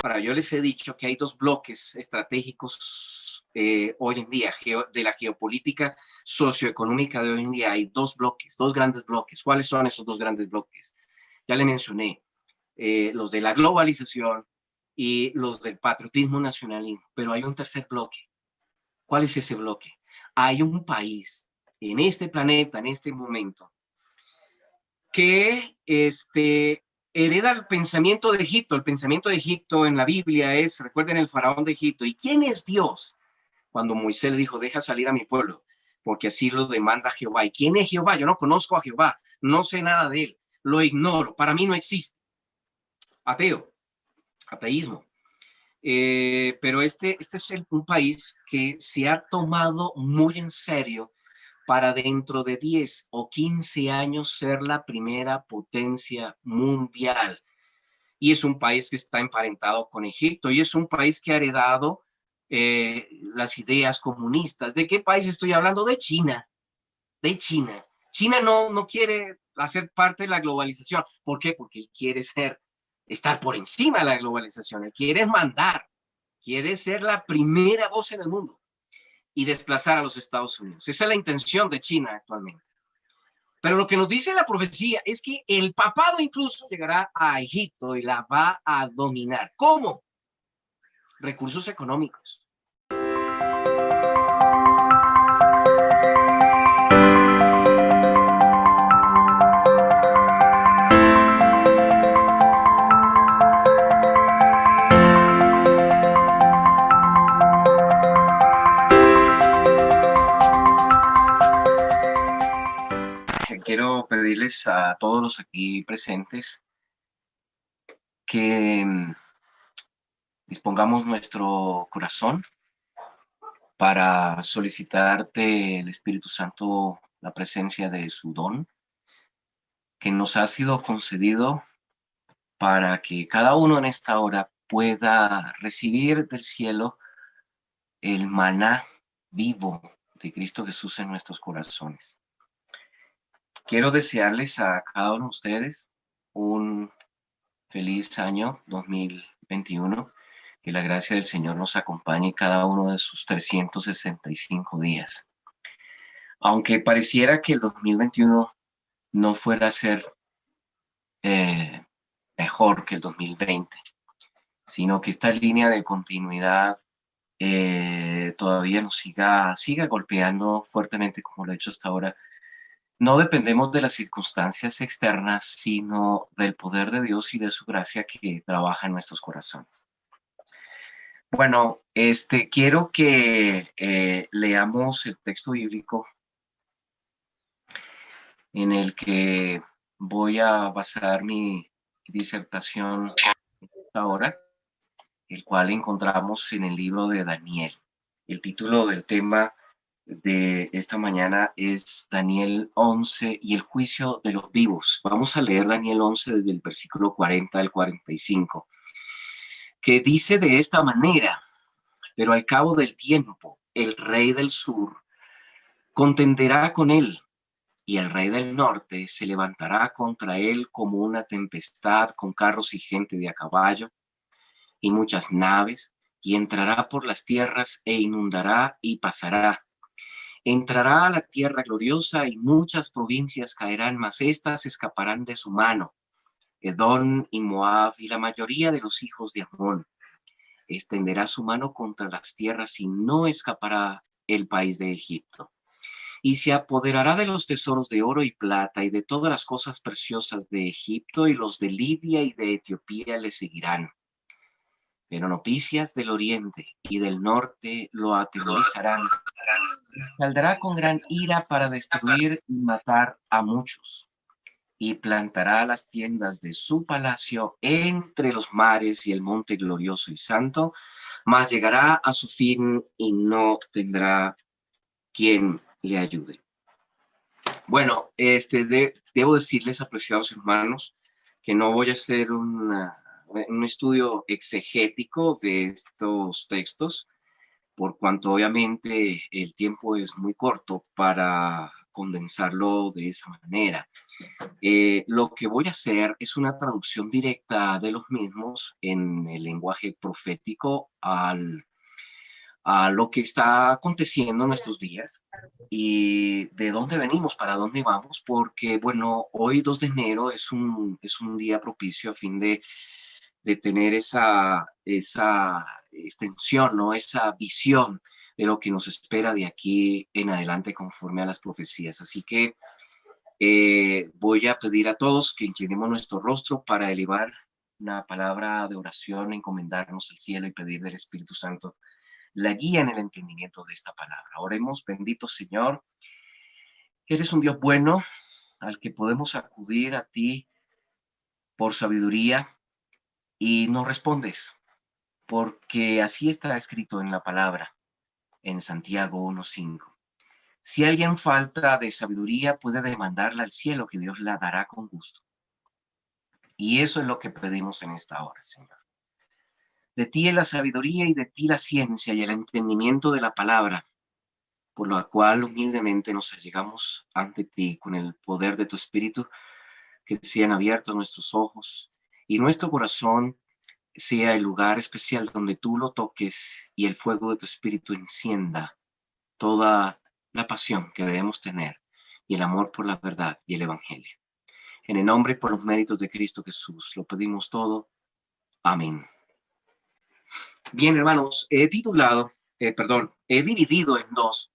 Ahora, yo les he dicho que hay dos bloques estratégicos hoy en día, de la geopolítica socioeconómica de hoy en día. Hay dos bloques, dos grandes bloques. ¿Cuáles son esos dos grandes bloques? Ya le mencioné, los de la globalización y los del patriotismo nacionalismo, pero hay un tercer bloque. ¿Cuál es ese bloque? Hay un país en este planeta, en este momento, que hereda el pensamiento de Egipto. El pensamiento de Egipto en la Biblia es, recuerden, el faraón de Egipto. ¿Y quién es Dios? Cuando Moisés le dijo, deja salir a mi pueblo, porque así lo demanda Jehová. ¿Y quién es Jehová? Yo no conozco a Jehová, no sé nada de él, lo ignoro, para mí no existe. Ateo, ateísmo. Pero este es un país que se ha tomado muy en serio para dentro de 10 o 15 años ser la primera potencia mundial. Y es un país que está emparentado con Egipto y es un país que ha heredado las ideas comunistas. ¿De qué país estoy hablando? De China, de China. China no quiere hacer parte de la globalización. ¿Por qué? Porque él quiere estar por encima de la globalización, él quiere mandar, quiere ser la primera voz en el mundo y desplazar a los Estados Unidos. Esa es la intención de China actualmente. Pero lo que nos dice la profecía es que el papado incluso llegará a Egipto y la va a dominar. ¿Cómo? Recursos económicos. Quiero pedirles a todos los aquí presentes que dispongamos nuestro corazón para solicitar del Espíritu Santo la presencia de su don, que nos ha sido concedido para que cada uno en esta hora pueda recibir del cielo el maná vivo de Cristo Jesús en nuestros corazones. Quiero desearles a cada uno de ustedes un feliz año 2021, que la gracia del Señor nos acompañe cada uno de sus 365 días. Aunque pareciera que el 2021 no fuera a ser mejor que el 2020, sino que esta línea de continuidad todavía nos siga golpeando fuertemente como lo ha hecho hasta ahora. No dependemos de las circunstancias externas, sino del poder de Dios y de su gracia que trabaja en nuestros corazones. Bueno, quiero que leamos el texto bíblico en el que voy a basar mi disertación ahora, el cual encontramos en el libro de Daniel. El título del tema de esta mañana es Daniel 11 y el juicio de los vivos. Vamos a leer Daniel 11 desde el versículo 40 al 45, que dice de esta manera: pero al cabo del tiempo, el rey del sur contenderá con él, y el rey del norte se levantará contra él como una tempestad, con carros y gente de a caballo y muchas naves, y entrará por las tierras e inundará y pasará. Entrará a la tierra gloriosa y muchas provincias caerán, mas éstas escaparán de su mano: Edom y Moab y la mayoría de los hijos de Amón. Extenderá su mano contra las tierras y no escapará el país de Egipto. Y se apoderará de los tesoros de oro y plata y de todas las cosas preciosas de Egipto, y los de Libia y de Etiopía le seguirán. Pero noticias del oriente y del norte lo atemorizarán. Saldrá con gran ira para destruir y matar a muchos, y plantará las tiendas de su palacio entre los mares y el monte glorioso y santo, mas llegará a su fin y no tendrá quien le ayude. Bueno, debo decirles, apreciados hermanos, que no voy a hacer un estudio exegético de estos textos, por cuanto obviamente el tiempo es muy corto para condensarlo de esa manera. Lo que voy a hacer es una traducción directa de los mismos en el lenguaje profético a lo que está aconteciendo en estos días y de dónde venimos, para dónde vamos, porque, bueno, hoy 2 de enero es un día propicio a fin de tener esa extensión, ¿no? Esa visión de lo que nos espera de aquí en adelante conforme a las profecías. Así que voy a pedir a todos que inclinemos nuestro rostro para elevar una palabra de oración, encomendarnos al cielo y pedir del Espíritu Santo la guía en el entendimiento de esta palabra. Oremos. Bendito Señor, eres un Dios bueno al que podemos acudir a ti por sabiduría y nos respondes, porque así está escrito en la palabra, en Santiago 1:5. Si alguien falta de sabiduría, puede demandarla al cielo, que Dios la dará con gusto. Y eso es lo que pedimos en esta hora, Señor. De ti es la sabiduría y de ti la ciencia y el entendimiento de la palabra, por lo cual humildemente nos allegamos ante ti con el poder de tu Espíritu, que sean abiertos nuestros ojos y nuestro corazón sea el lugar especial donde tú lo toques y el fuego de tu Espíritu encienda toda la pasión que debemos tener y el amor por la verdad y el Evangelio. En el nombre y por los méritos de Cristo Jesús lo pedimos todo. Amén. Bien, hermanos, he dividido en dos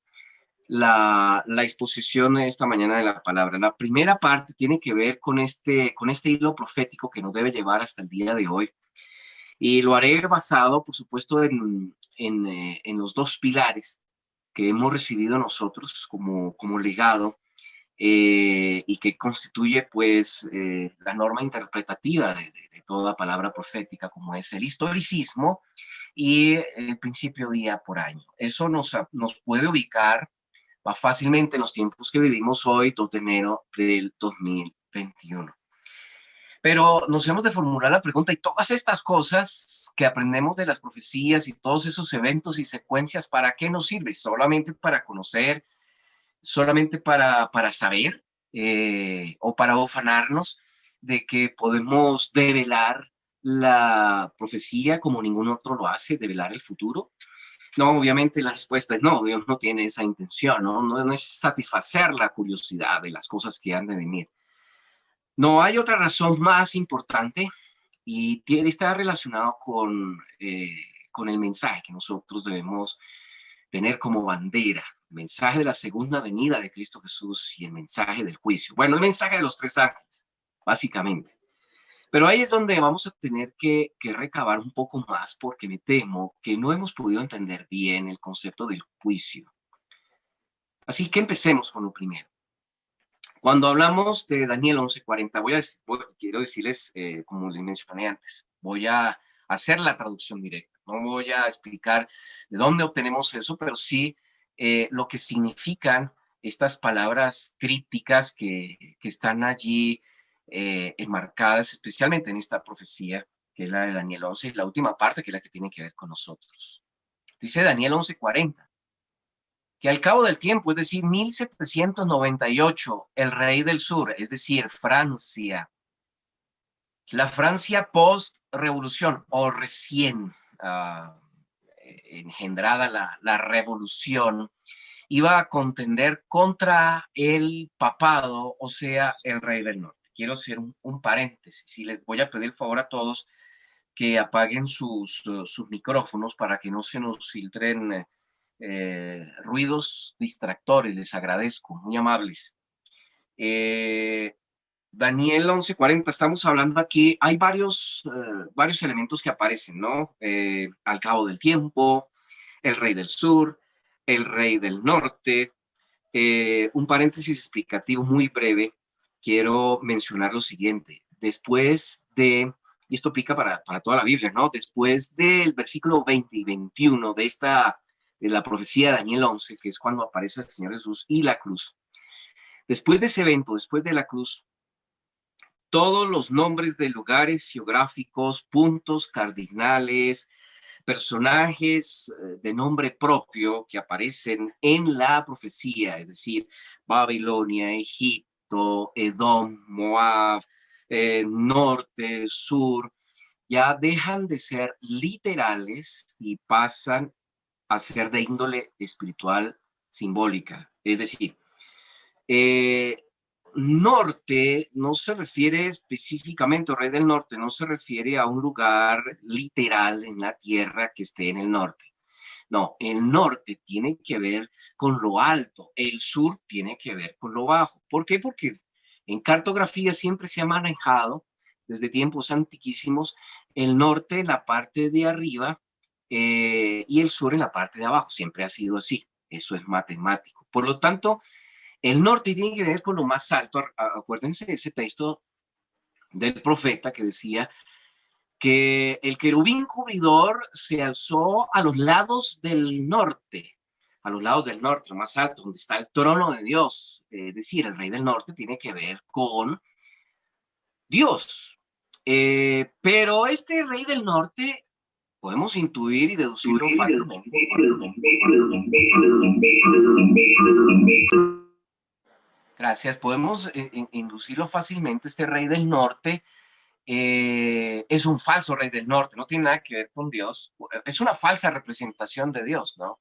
la exposición de esta mañana de la palabra. La primera parte tiene que ver con este hilo profético que nos debe llevar hasta el día de hoy. Y lo haré basado, por supuesto, en los dos pilares que hemos recibido nosotros como legado y que constituye, pues, la norma interpretativa de toda palabra profética, como es el historicismo y el principio día por año. Eso nos puede ubicar más fácilmente en los tiempos que vivimos hoy, 2 de enero del 2021. Pero nos hemos de formular la pregunta, ¿y todas estas cosas que aprendemos de las profecías y todos esos eventos y secuencias, para qué nos sirve? ¿Solamente para conocer? ¿Solamente para saber? ¿O para ufanarnos de que podemos develar la profecía como ningún otro lo hace, develar el futuro? No, obviamente la respuesta es no, Dios no tiene esa intención, no es satisfacer la curiosidad de las cosas que han de venir. No hay otra razón más importante y está relacionado con el mensaje que nosotros debemos tener como bandera, el mensaje de la segunda venida de Cristo Jesús y el mensaje del juicio. Bueno, el mensaje de los 3 ángeles, básicamente. Pero ahí es donde vamos a tener que recabar un poco más, porque me temo que no hemos podido entender bien el concepto del juicio. Así que empecemos con lo primero. Cuando hablamos de Daniel 11:40, quiero decirles, como les mencioné antes, voy a hacer la traducción directa. No voy a explicar de dónde obtenemos eso, pero sí lo que significan estas palabras crípticas que están allí enmarcadas, especialmente en esta profecía, que es la de Daniel 11, y la última parte, que es la que tiene que ver con nosotros. Dice Daniel 11:40. Que al cabo del tiempo, es decir, 1798, el rey del sur, es decir, Francia, la Francia post-revolución o recién engendrada la revolución, iba a contender contra el papado, o sea, el rey del norte. Quiero hacer un paréntesis y les voy a pedir el favor a todos que apaguen sus micrófonos para que no se nos filtren ruidos distractores. Les agradezco, muy amables. Daniel 11:40, estamos hablando aquí, hay varios elementos que aparecen, ¿no? Al cabo del tiempo, el rey del sur, el rey del norte. Un paréntesis explicativo muy breve, quiero mencionar lo siguiente. Después de, y esto aplica para toda la Biblia, ¿no? Después del versículo 20 y 21 de la profecía de Daniel 11, que es cuando aparece el Señor Jesús y la cruz. Después de ese evento, después de la cruz, todos los nombres de lugares geográficos, puntos cardinales, personajes de nombre propio que aparecen en la profecía, es decir, Babilonia, Egipto, Edom, Moab, norte, sur, ya dejan de ser literales y pasan a ser de índole espiritual simbólica. Es decir, eh, norte no se refiere específicamente, o rey del norte, no se refiere a un lugar literal en la tierra que esté en el norte. No, el norte tiene que ver con lo alto, el sur tiene que ver con lo bajo. ¿Por qué? Porque en cartografía siempre se ha manejado desde tiempos antiquísimos el norte en la parte de arriba y el sur en la parte de abajo. Siempre ha sido así. Eso es matemático. Por lo tanto, el norte tiene que ver con lo más alto. Acuérdense de ese texto del profeta que decía que el querubín cubridor se alzó a los lados del norte, lo más alto, donde está el trono de Dios. Es decir, el rey del norte tiene que ver con Dios. Pero este rey del norte podemos intuir y deducirlo fácilmente. Gracias. Podemos inducirlo fácilmente. Este rey del norte es un falso rey del norte, no tiene nada que ver con Dios. Es una falsa representación de Dios, ¿no?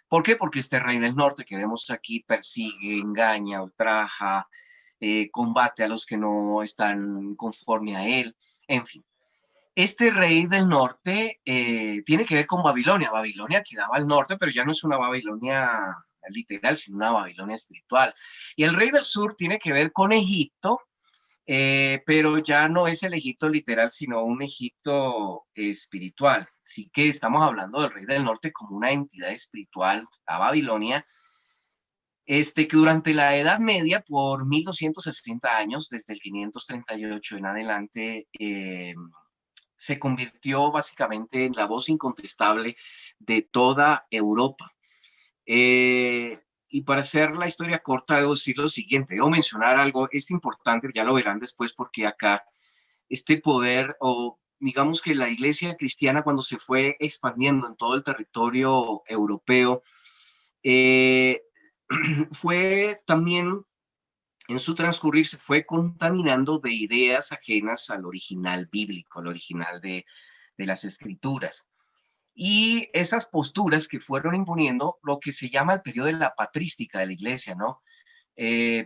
¿Por qué? Porque este rey del norte que vemos aquí persigue, engaña, ultraja, combate a los que no están conforme a él, en fin. Este rey del norte tiene que ver con Babilonia. Babilonia quedaba al norte, pero ya no es una Babilonia literal, sino una Babilonia espiritual. Y el rey del sur tiene que ver con Egipto, pero ya no es el Egipto literal, sino un Egipto espiritual. Así que estamos hablando del rey del norte como una entidad espiritual, la Babilonia, que durante la Edad Media, por 1260 años, desde el 538 en adelante, se convirtió básicamente en la voz incontestable de toda Europa. Y para hacer la historia corta, debo decir lo siguiente, debo mencionar algo, es importante, ya lo verán después, porque acá este poder, o digamos que la iglesia cristiana cuando se fue expandiendo en todo el territorio europeo, fue también en su transcurrir se fue contaminando de ideas ajenas al original bíblico, al original de las escrituras. Y esas posturas que fueron imponiendo lo que se llama el periodo de la patrística de la iglesia, ¿no?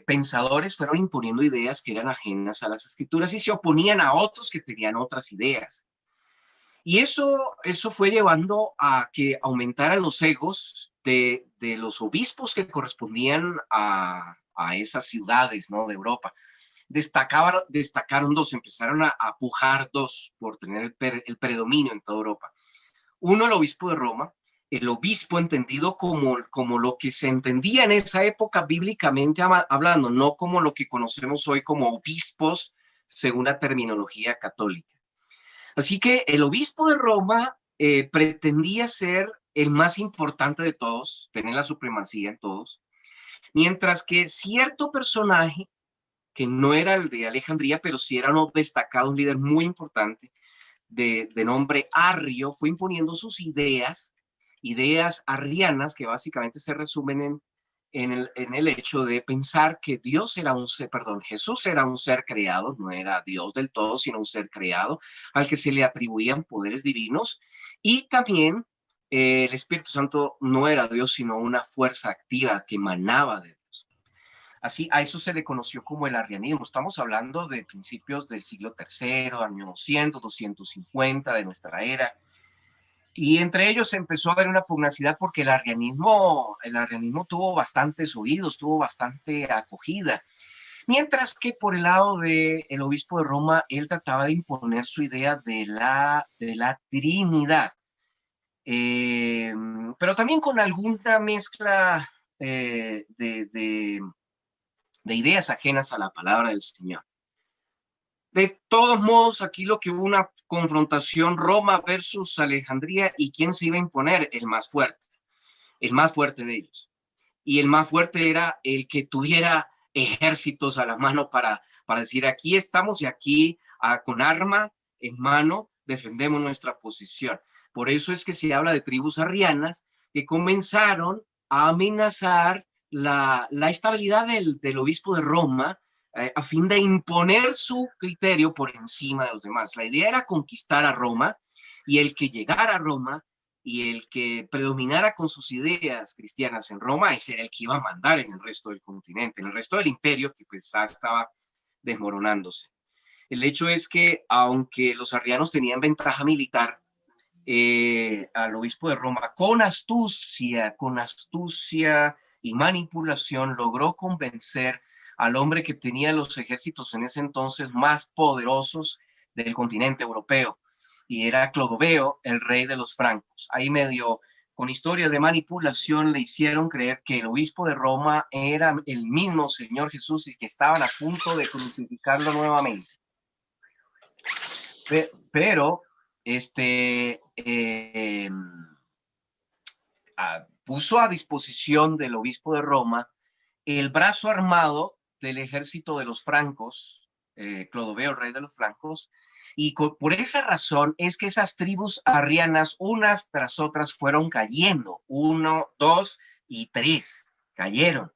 Pensadores fueron imponiendo ideas que eran ajenas a las escrituras y se oponían a otros que tenían otras ideas. Y eso fue llevando a que aumentaran los egos de los obispos que correspondían a esas ciudades, ¿no? De Europa. Destacaron dos, empezaron a pujar dos por tener el predominio en toda Europa. Uno, el obispo de Roma, el obispo entendido como lo que se entendía en esa época bíblicamente hablando, no como lo que conocemos hoy como obispos según la terminología católica. Así que el obispo de Roma pretendía ser el más importante de todos, tener la supremacía en todos, mientras que cierto personaje, que no era el de Alejandría, pero sí era uno destacado, un líder muy importante, de nombre Arrio, fue imponiendo sus ideas arrianas, que básicamente se resumen en el hecho de pensar que Dios era Jesús era un ser creado, no era Dios del todo, sino un ser creado, al que se le atribuían poderes divinos, y también el Espíritu Santo no era Dios, sino una fuerza activa que emanaba de Dios. Así, a eso se le conoció como el arrianismo. Estamos hablando de principios del siglo III, año 200, 250 de nuestra era. Y entre ellos empezó a haber una pugnacidad porque el arrianismo tuvo bastantes oídos, tuvo bastante acogida. Mientras que por el lado del obispo de Roma, él trataba de imponer su idea de la Trinidad. Pero también con alguna mezcla de ideas ajenas a la palabra del Señor. De todos modos, aquí lo que hubo una confrontación Roma versus Alejandría, y quién se iba a imponer, el más fuerte de ellos. Y el más fuerte era el que tuviera ejércitos a la mano para decir aquí estamos y aquí con arma en mano defendemos nuestra posición. Por eso es que se habla de tribus arrianas que comenzaron a amenazar la estabilidad del obispo de Roma a fin de imponer su criterio por encima de los demás. La idea era conquistar a Roma y el que llegara a Roma y el que predominara con sus ideas cristianas en Roma, ese era el que iba a mandar en el resto del continente, en el resto del imperio que pues ya estaba desmoronándose. El hecho es que aunque los arrianos tenían ventaja militar, al obispo de Roma con astucia y manipulación logró convencer al hombre que tenía los ejércitos en ese entonces más poderosos del continente europeo, y era Clodoveo, el rey de los francos. Ahí medio con historias de manipulación le hicieron creer que el obispo de Roma era el mismo Señor Jesús y que estaban a punto de crucificarlo nuevamente. Pero puso a disposición del obispo de Roma el brazo armado del ejército de los francos, Clodoveo, rey de los francos, y por esa razón es que esas tribus arrianas, unas tras otras, fueron cayendo, 1, 2 y 3, cayeron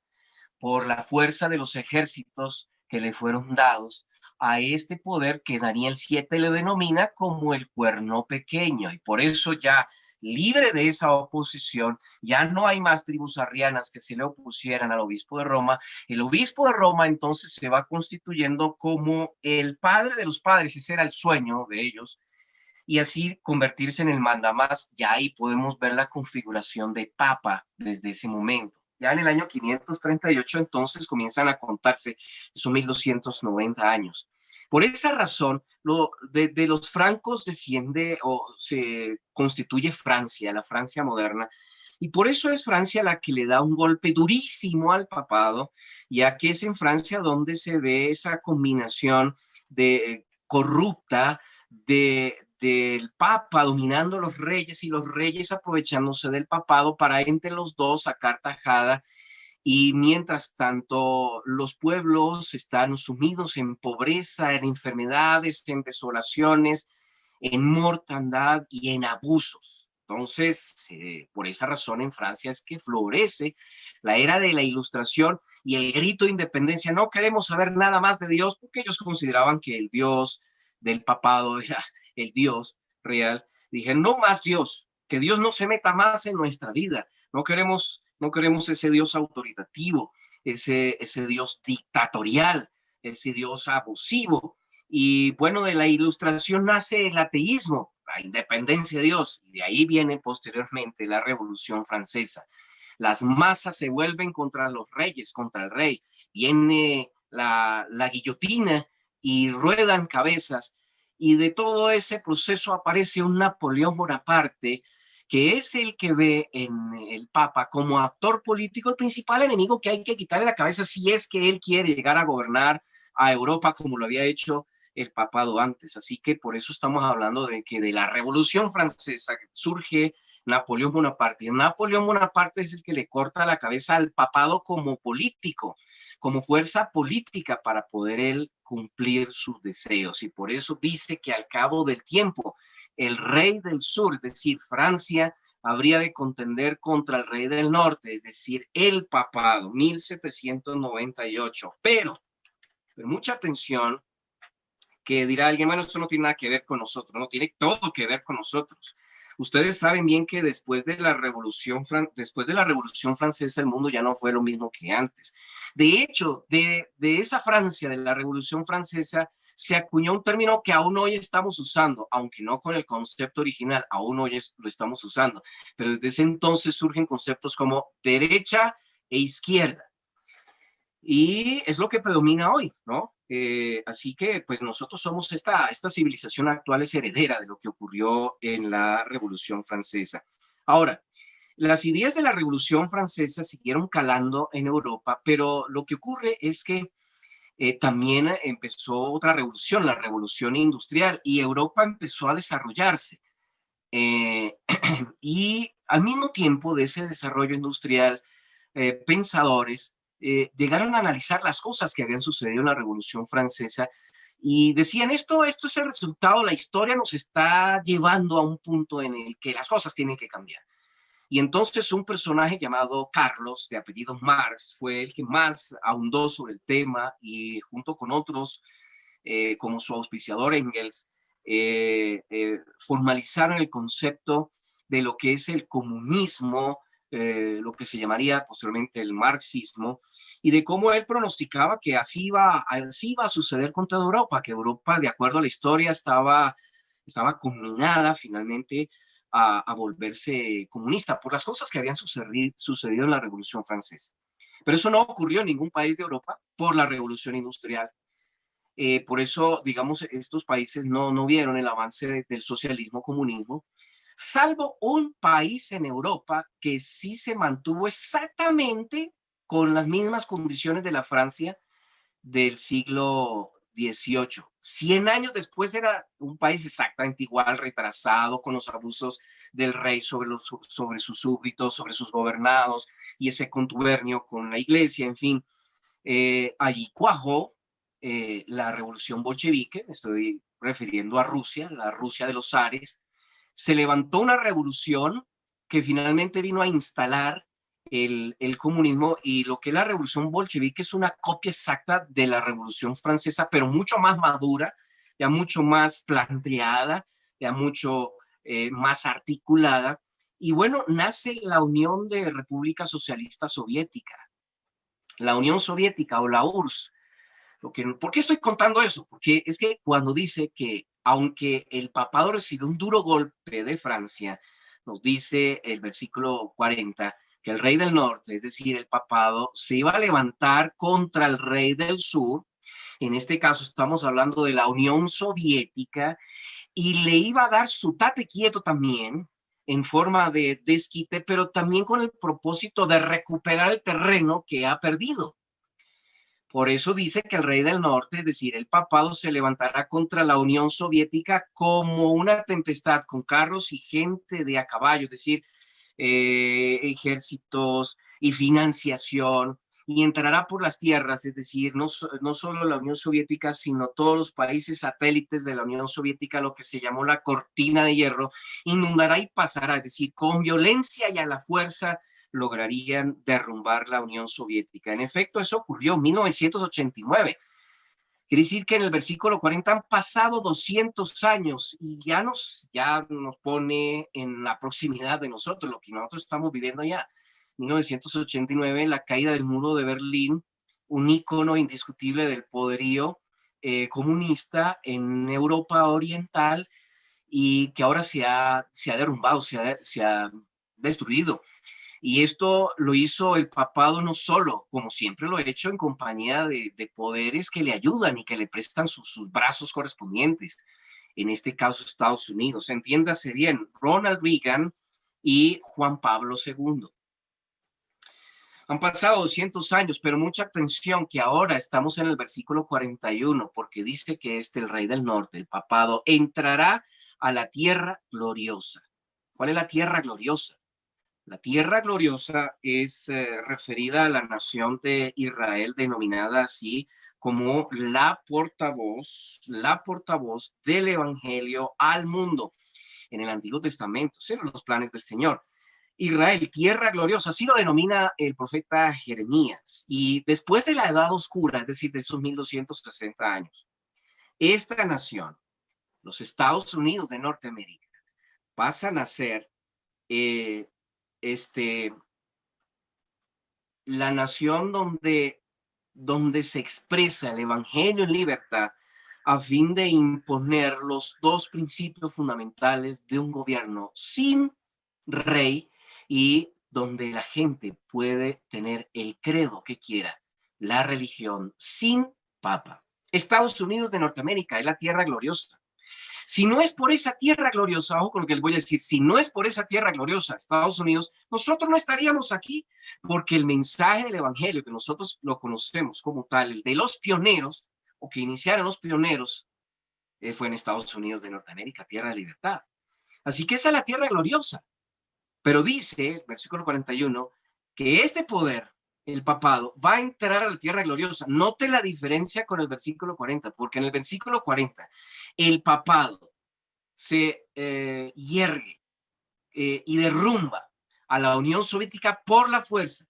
por la fuerza de los ejércitos que le fueron dados a este poder que Daniel 7 le denomina como el cuerno pequeño. Y por eso ya libre de esa oposición, ya no hay más tribus arrianas que se le opusieran al obispo de Roma. El obispo de Roma entonces se va constituyendo como el padre de los padres, ese era el sueño de ellos, y así convertirse en el mandamás. Ya ahí podemos ver la configuración de papa desde ese momento. Ya en el año 538 entonces comienzan a contarse, son 1290 años. Por esa razón, de los francos desciende o se constituye Francia, la Francia moderna, y por eso es Francia la que le da un golpe durísimo al papado, ya que es en Francia donde se ve esa combinación de corrupta del papa dominando a los reyes y los reyes aprovechándose del papado para entre los dos sacar tajada. Y mientras tanto, los pueblos están sumidos en pobreza, en enfermedades, en desolaciones, en mortandad y en abusos. Entonces, por esa razón en Francia es que florece la era de la Ilustración y el grito de independencia. No queremos saber nada más de Dios, porque ellos consideraban que el Dios del papado era el Dios real. Dije, no más Dios, que Dios no se meta más en nuestra vida. No queremos ese Dios autoritativo, ese Dios dictatorial, ese Dios abusivo. Y bueno, de la Ilustración nace el ateísmo, la independencia de Dios, y de ahí viene posteriormente la Revolución Francesa. Las masas se vuelven contra los reyes, contra el rey. Viene la guillotina y ruedan cabezas. Y de todo ese proceso aparece un Napoleón Bonaparte, que es el que ve en el Papa como actor político el principal enemigo que hay que quitarle la cabeza si es que él quiere llegar a gobernar a Europa como lo había hecho el papado antes. Así que por eso estamos hablando de que de la Revolución Francesa surge Napoleón Bonaparte. Napoleón Bonaparte es el que le corta la cabeza al papado como político, como fuerza política para poder él cumplir sus deseos. Y por eso dice que al cabo del tiempo, el rey del sur, es decir, Francia, habría de contender contra el rey del norte, es decir, el papado, 1798. Pero mucha atención, que dirá alguien, bueno, esto no tiene nada que ver con nosotros, no tiene todo que ver con nosotros. Ustedes saben bien que después de la Revolución Francesa, el mundo ya no fue lo mismo que antes. De hecho, de esa Francia, de la Revolución Francesa, se acuñó un término que aún hoy estamos usando, aunque no con el concepto original, aún hoy lo estamos usando. Pero desde ese entonces surgen conceptos como derecha e izquierda. Y es lo que predomina hoy, ¿no? Así que pues nosotros somos esta civilización actual es heredera de lo que ocurrió en la Revolución Francesa. Ahora, las ideas de la Revolución Francesa siguieron calando en Europa, pero lo que ocurre es que también empezó otra revolución, la revolución industrial, y Europa empezó a desarrollarse. Y al mismo tiempo de ese desarrollo industrial, pensadores llegaron a analizar las cosas que habían sucedido en la Revolución Francesa y decían, esto es el resultado, la historia nos está llevando a un punto en el que las cosas tienen que cambiar. Y entonces un personaje llamado Carlos, de apellido Marx, fue el que más ahondó sobre el tema y junto con otros, como su auspiciador Engels, formalizaron el concepto de lo que es el comunismo, lo que se llamaría posteriormente el marxismo, y de cómo él pronosticaba que así iba a suceder con toda Europa, que Europa, de acuerdo a la historia, estaba conminada finalmente a volverse comunista por las cosas que habían sucedido en la Revolución Francesa. Pero eso no ocurrió en ningún país de Europa por la Revolución Industrial. Por eso, digamos, estos países no vieron el avance del socialismo, comunismo, salvo un país en Europa que sí se mantuvo exactamente con las mismas condiciones de la Francia del siglo XVIII. 100 años después era un país exactamente igual, retrasado, con los abusos del rey sobre sus súbditos, sobre sus gobernados, y ese contubernio con la iglesia, en fin. Allí cuajó la revolución bolchevique, me estoy refiriendo a Rusia, la Rusia de los zares. Se levantó una revolución que finalmente vino a instalar el comunismo, y lo que es la revolución bolchevique es una copia exacta de la revolución francesa, pero mucho más madura, ya mucho más planteada, ya mucho más articulada. Y bueno, nace la Unión de Repúblicas Socialistas Soviéticas, la Unión Soviética o la URSS. ¿Por qué estoy contando eso? Porque es que cuando dice que aunque el papado recibió un duro golpe de Francia, nos dice el versículo 40 que el rey del norte, es decir, el papado, se iba a levantar contra el rey del sur. En este caso estamos hablando de la Unión Soviética, y le iba a dar su tate quieto también en forma de desquite, pero también con el propósito de recuperar el terreno que ha perdido. Por eso dice que el rey del norte, es decir, el papado, se levantará contra la Unión Soviética como una tempestad, con carros y gente de a caballo, es decir, ejércitos y financiación, y entrará por las tierras, es decir, no solo la Unión Soviética, sino todos los países satélites de la Unión Soviética, lo que se llamó la cortina de hierro, inundará y pasará, es decir, con violencia y a la fuerza lograrían derrumbar la Unión Soviética. En efecto, eso ocurrió en 1989. Quiere decir que en el versículo 40 han pasado 200 años y ya nos pone en la proximidad de nosotros, lo que nosotros estamos viviendo ya. 1989, la caída del muro de Berlín, un ícono indiscutible del poderío comunista en Europa Oriental, y que ahora se ha derrumbado, se ha destruido. Y esto lo hizo el papado no solo, como siempre lo ha hecho, en compañía de poderes que le ayudan y que le prestan sus brazos correspondientes. En este caso, Estados Unidos. Entiéndase bien, Ronald Reagan y Juan Pablo II. Han pasado 200 años, pero mucha atención que ahora estamos en el versículo 41, porque dice que el rey del norte, el papado, entrará a la tierra gloriosa. ¿Cuál es la tierra gloriosa? La tierra gloriosa es referida a la nación de Israel, denominada así como la portavoz del evangelio al mundo en el Antiguo Testamento, eran los planes del Señor. Israel, tierra gloriosa, así lo denomina el profeta Jeremías. Y después de la Edad Oscura, es decir, de esos 1260 años, esta nación, los Estados Unidos de Norteamérica, pasan a ser la nación donde se expresa el evangelio en libertad, a fin de imponer los dos principios fundamentales de un gobierno sin rey, y donde la gente puede tener el credo que quiera, la religión sin papa. Estados Unidos de Norteamérica es la tierra gloriosa. Si no es por esa tierra gloriosa, ojo con lo que les voy a decir, si no es por esa tierra gloriosa, Estados Unidos, nosotros no estaríamos aquí, porque el mensaje del evangelio, que nosotros lo conocemos como tal, el de los pioneros, o que iniciaron los pioneros, fue en Estados Unidos de Norteamérica, tierra de libertad. Así que esa es la tierra gloriosa. Pero dice, versículo 41, que este poder el papado, va a entrar a la tierra gloriosa. Note la diferencia con el versículo 40, porque en el versículo 40 el papado se hiergue y derrumba a la Unión Soviética por la fuerza,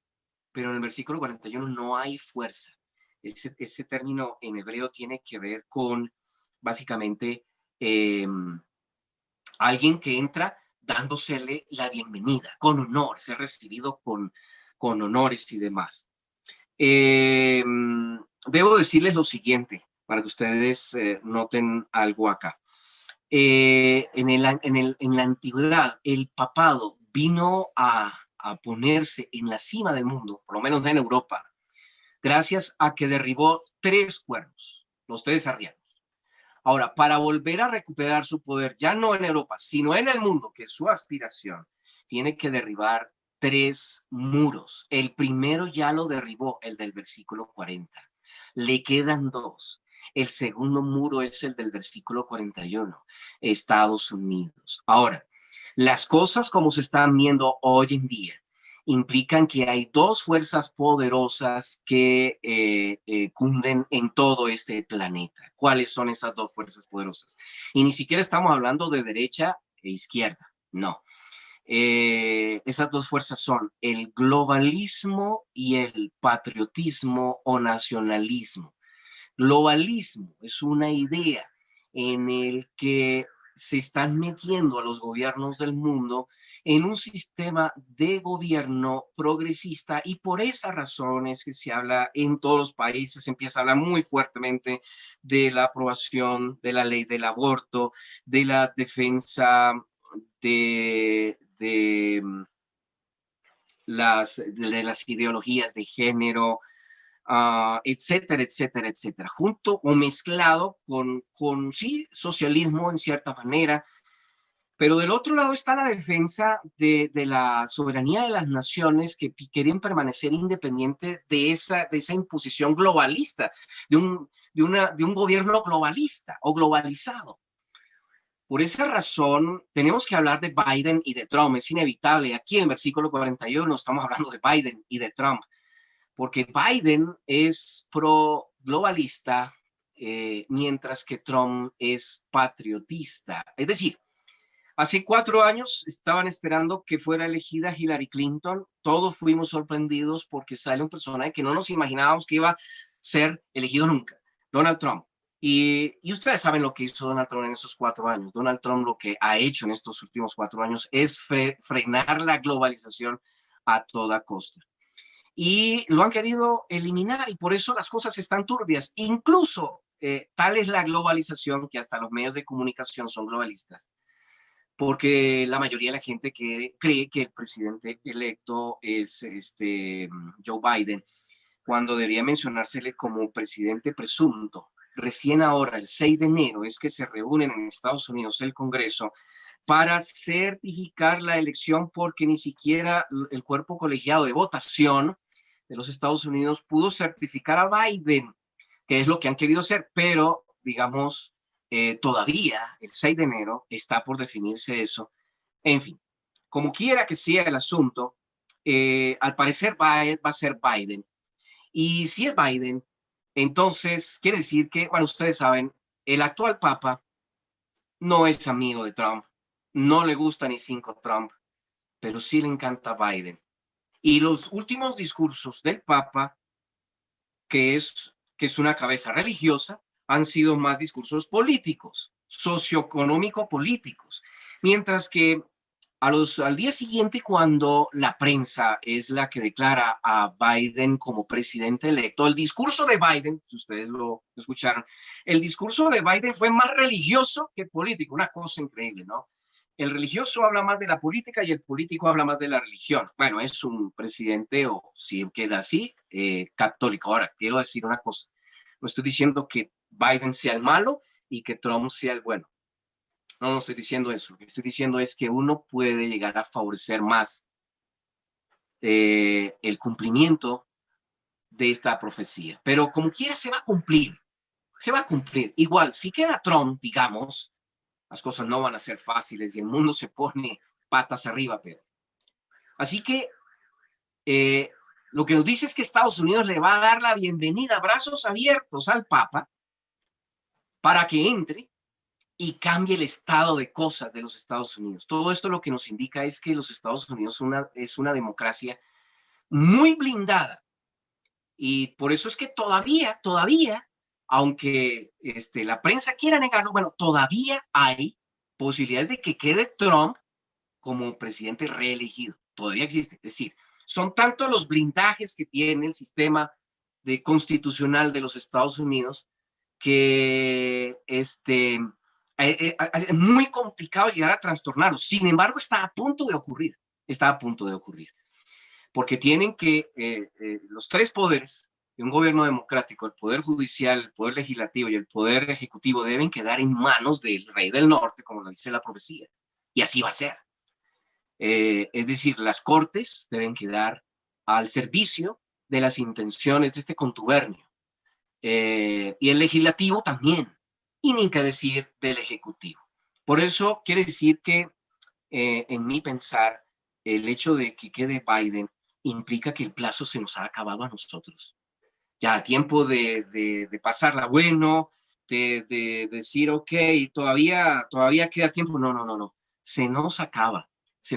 pero en el versículo 41 no hay fuerza. Ese término en hebreo tiene que ver con básicamente alguien que entra dándosele la bienvenida, con honor, ser recibido con honores y demás. Debo decirles lo siguiente, para que ustedes noten algo acá. En la antigüedad, el papado vino a ponerse en la cima del mundo, por lo menos en Europa, gracias a que derribó 3 cuernos, los 3 arrianos. Ahora, para volver a recuperar su poder, ya no en Europa, sino en el mundo, que es su aspiración, tiene que derribar 3 muros. El primero ya lo derribó, el del versículo 40. Le quedan 2. El segundo muro es el del versículo 41, Estados Unidos. Ahora, las cosas como se están viendo hoy en día implican que hay 2 fuerzas poderosas que cunden en todo este planeta. ¿Cuáles son esas 2 fuerzas poderosas? Y ni siquiera estamos hablando de derecha e izquierda, no. Esas 2 fuerzas son el globalismo y el patriotismo o nacionalismo. Globalismo es una idea en el que se están metiendo a los gobiernos del mundo en un sistema de gobierno progresista, y por esa razón es que se habla en todos los países, se empieza a hablar muy fuertemente de la aprobación de la ley del aborto, de la defensa de las ideologías de género, etcétera, etcétera, etcétera, junto o mezclado con sí, socialismo en cierta manera. Pero del otro lado está la defensa de la soberanía de las naciones que querían permanecer independientes de esa imposición globalista, de un gobierno globalista o globalizado. Por esa razón, tenemos que hablar de Biden y de Trump. Es inevitable. Aquí en el versículo 41 estamos hablando de Biden y de Trump, porque Biden es pro-globalista, mientras que Trump es patriotista. Es decir, hace 4 años estaban esperando que fuera elegida Hillary Clinton. Todos fuimos sorprendidos porque sale un personaje que no nos imaginábamos que iba a ser elegido nunca, Donald Trump. Y ustedes saben lo que hizo Donald Trump en esos 4 años. Donald Trump lo que ha hecho en estos últimos 4 años es frenar la globalización a toda costa. Y lo han querido eliminar, y por eso las cosas están turbias. Incluso tal es la globalización que hasta los medios de comunicación son globalistas, porque la mayoría de la gente cree que el presidente electo es Joe Biden, cuando debería mencionársele como presidente presunto. Recién ahora, el 6 de enero, es que se reúnen en Estados Unidos el Congreso para certificar la elección, porque ni siquiera el cuerpo colegiado de votación de los Estados Unidos pudo certificar a Biden, que es lo que han querido hacer, pero digamos, todavía el 6 de enero está por definirse eso. En fin, como quiera que sea el asunto, al parecer va a ser Biden. Y si es Biden, entonces quiere decir que, bueno, ustedes saben, el actual Papa no es amigo de Trump, no le gusta ni 5 Trump, pero sí le encanta Biden. Y los últimos discursos del Papa, que es una cabeza religiosa, han sido más discursos políticos, socioeconómico-políticos. Mientras que al día siguiente, cuando la prensa es la que declara a Biden como presidente electo, el discurso de Biden, si ustedes lo escucharon, el discurso de Biden fue más religioso que político, una cosa increíble, ¿no? El religioso habla más de la política y el político habla más de la religión. Bueno, es un presidente, o si queda así, católico. Ahora, quiero decir una cosa. No estoy diciendo que Biden sea el malo y que Trump sea el bueno. No estoy diciendo eso. Lo que estoy diciendo es que uno puede llegar a favorecer más el cumplimiento de esta profecía. Pero como quiera se va a cumplir. Se va a cumplir. Igual, si queda Trump, digamos, las cosas no van a ser fáciles y el mundo se pone patas arriba, pero. Así que Lo que nos dice es que Estados Unidos le va a dar la bienvenida, brazos abiertos al Papa, para que entre y cambie el estado de cosas de los Estados Unidos. Todo esto lo que nos indica es que los Estados Unidos es una democracia muy blindada. Y por eso es que todavía, aunque la prensa quiera negarlo, bueno, todavía hay posibilidades de que quede Trump como presidente reelegido. Todavía existe. Es decir, son tantos los blindajes que tiene el sistema constitucional de los Estados Unidos que es muy complicado llegar a trastornarlo. Sin embargo, está a punto de ocurrir. Está a punto de ocurrir. Porque tienen que los tres poderes de un gobierno democrático, el poder judicial, el poder legislativo y el poder ejecutivo, deben quedar en manos del rey del norte, como lo dice la profecía. Y así va a ser. Es decir, las cortes deben quedar al servicio de las intenciones de este contubernio. Y el legislativo también. Y ni que decir del ejecutivo. Por eso quiere decir que, en mi pensar, el hecho de que quede Biden implica que el plazo se nos ha acabado a nosotros. Ya tiempo de pasarla bueno, de decir, ok, todavía queda tiempo. No. Se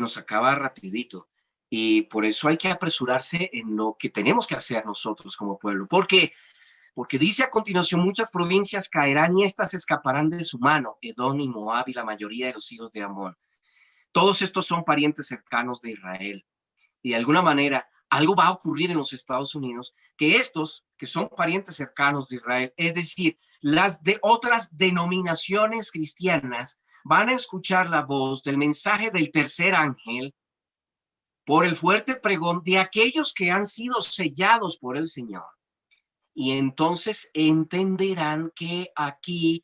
nos acaba rapidito. Y por eso hay que apresurarse en lo que tenemos que hacer nosotros como pueblo. Porque dice a continuación, muchas provincias caerán y estas escaparán de su mano, Edom y Moab y la mayoría de los hijos de Amón. Todos estos son parientes cercanos de Israel. Y de alguna manera algo va a ocurrir en los Estados Unidos, que estos que son parientes cercanos de Israel, es decir, las de otras denominaciones cristianas, van a escuchar la voz del mensaje del tercer ángel por el fuerte pregón de aquellos que han sido sellados por el Señor. Y entonces entenderán que aquí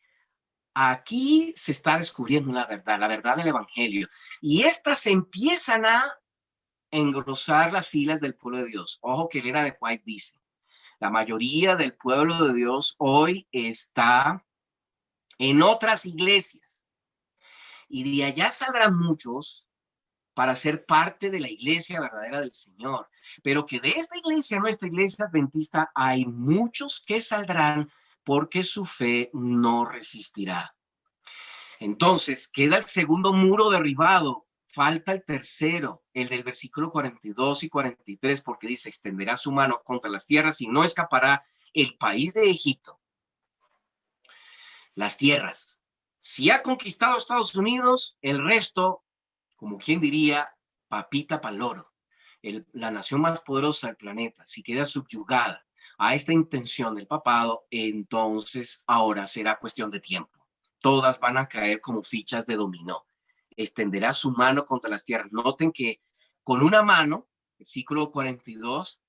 se está descubriendo la verdad del evangelio. Y estas empiezan a engrosar las filas del pueblo de Dios. Ojo que Elena de White dice, la mayoría del pueblo de Dios hoy está en otras iglesias. Y de allá saldrán muchos para ser parte de la iglesia verdadera del Señor. Pero que de esta iglesia, nuestra iglesia adventista, hay muchos que saldrán porque su fe no resistirá. Entonces, queda el segundo muro derribado. Falta el tercero, el del versículo 42 y 43, porque dice, extenderá su mano contra las tierras y no escapará el país de Egipto. Las tierras. Si ha conquistado Estados Unidos, el resto, como quien diría, papita pa'l loro. La nación más poderosa del planeta, si queda subyugada a esta intención del papado, entonces ahora será cuestión de tiempo. Todas van a caer como fichas de dominó. Extenderá su mano contra las tierras. Noten que con una mano, versículo 42,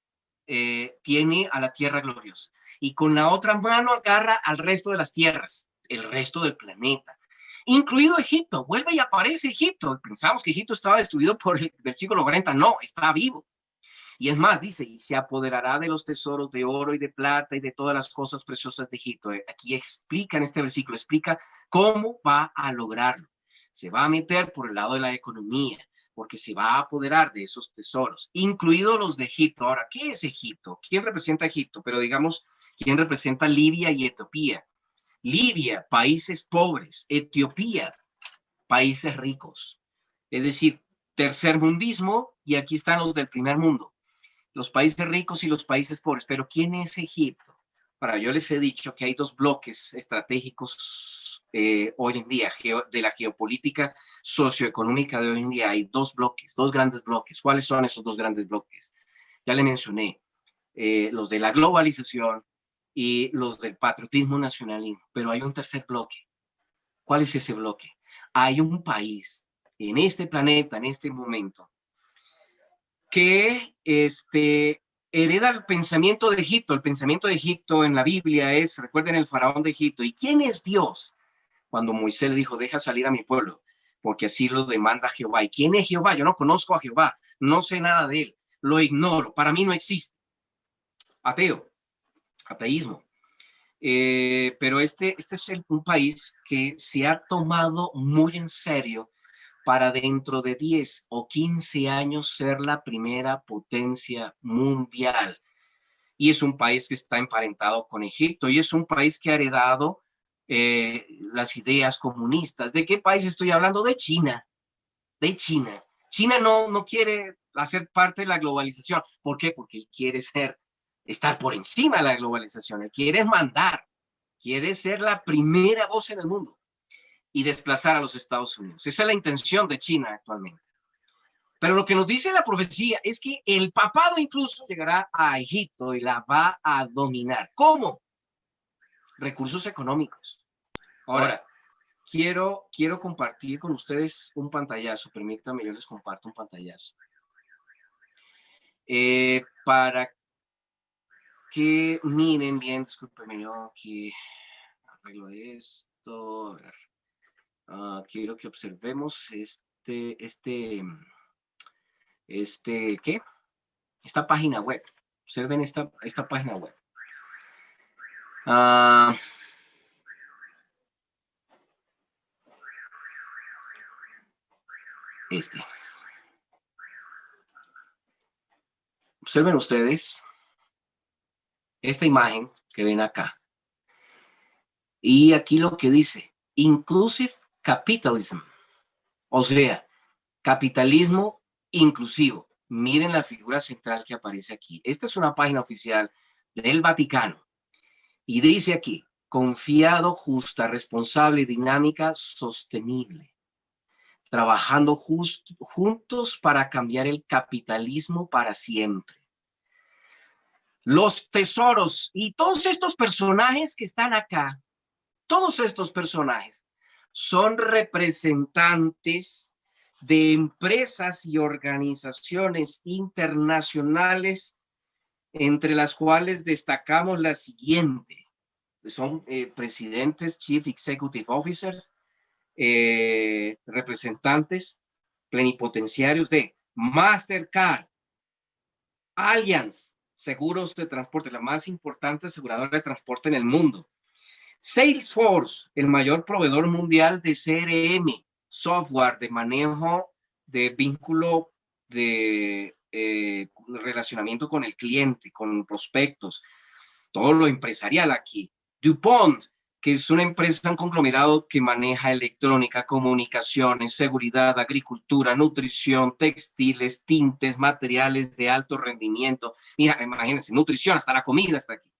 tiene a la tierra gloriosa. Y con la otra mano agarra al resto de las tierras, el resto del planeta. Incluido Egipto. Vuelve y aparece Egipto. Pensamos que Egipto estaba destruido por el versículo 40. No, está vivo. Y es más, dice, y se apoderará de los tesoros de oro y de plata y de todas las cosas preciosas de Egipto. Aquí explica en este versículo, explica cómo va a lograrlo. Se va a meter por el lado de la economía, porque se va a apoderar de esos tesoros, incluidos los de Egipto. Ahora, ¿qué es Egipto? ¿Quién representa Egipto? Pero digamos, ¿quién representa Libia y Etiopía? Libia, países pobres. Etiopía, países ricos. Es decir, tercermundismo, y aquí están los del primer mundo. Los países ricos y los países pobres. Pero ¿quién es Egipto? Para yo les he dicho que hay dos bloques estratégicos hoy en día, de la geopolítica socioeconómica de hoy en día. Hay dos bloques, dos grandes bloques. ¿Cuáles son esos dos grandes bloques? Ya le mencioné, los de la globalización y los del patriotismo nacionalismo. Pero hay un tercer bloque. ¿Cuál es ese bloque? Hay un país en este planeta, en este momento, que hereda el pensamiento de Egipto. El pensamiento de Egipto en la Biblia es, recuerden, el faraón de Egipto. ¿Y quién es Dios? Cuando Moisés le dijo, deja salir a mi pueblo, porque así lo demanda Jehová. ¿Y quién es Jehová? Yo no conozco a Jehová, no sé nada de él, lo ignoro, para mí no existe. Ateo, ateísmo. Pero este es un país que se ha tomado muy en serio para dentro de 10 o 15 años ser la primera potencia mundial. Y es un país que está emparentado con Egipto y es un país que ha heredado las ideas comunistas. ¿De qué país estoy hablando? De China. De China. China no quiere hacer parte de la globalización. ¿Por qué? Porque él quiere estar por encima de la globalización. Él quiere mandar. Quiere ser la primera voz en el mundo y desplazar a los Estados Unidos. Esa es la intención de China actualmente. Pero lo que nos dice la profecía es que el papado incluso llegará a Egipto y la va a dominar. ¿Cómo? Recursos económicos. Ahora, quiero compartir con ustedes un pantallazo. Permítanme, yo les comparto un pantallazo. Para que miren bien, discúlpenme, yo aquí arreglo esto. A ver. Quiero que observemos ¿qué? Esta página web. Observen esta página web. Observen ustedes esta imagen que ven acá. Y aquí lo que dice, inclusive capitalism. O sea, capitalismo inclusivo. Miren la figura central que aparece aquí. Esta es una página oficial del Vaticano. Y dice aquí, confiado, justa, responsable, dinámica, sostenible. Trabajando juntos para cambiar el capitalismo para siempre. Los tesoros y todos estos personajes que están acá, todos estos personajes son representantes de empresas y organizaciones internacionales, entre las cuales destacamos la siguiente. Son presidentes, chief executive officers, representantes plenipotenciarios de Mastercard, Allianz, seguros de transporte, la más importante aseguradora de transporte en el mundo. Salesforce, el mayor proveedor mundial de CRM, software de manejo de vínculo de relacionamiento con el cliente, con prospectos, todo lo empresarial aquí. DuPont, que es una empresa, un conglomerado que maneja electrónica, comunicaciones, seguridad, agricultura, nutrición, textiles, tintes, materiales de alto rendimiento. Mira, imagínense, nutrición, hasta la comida está aquí.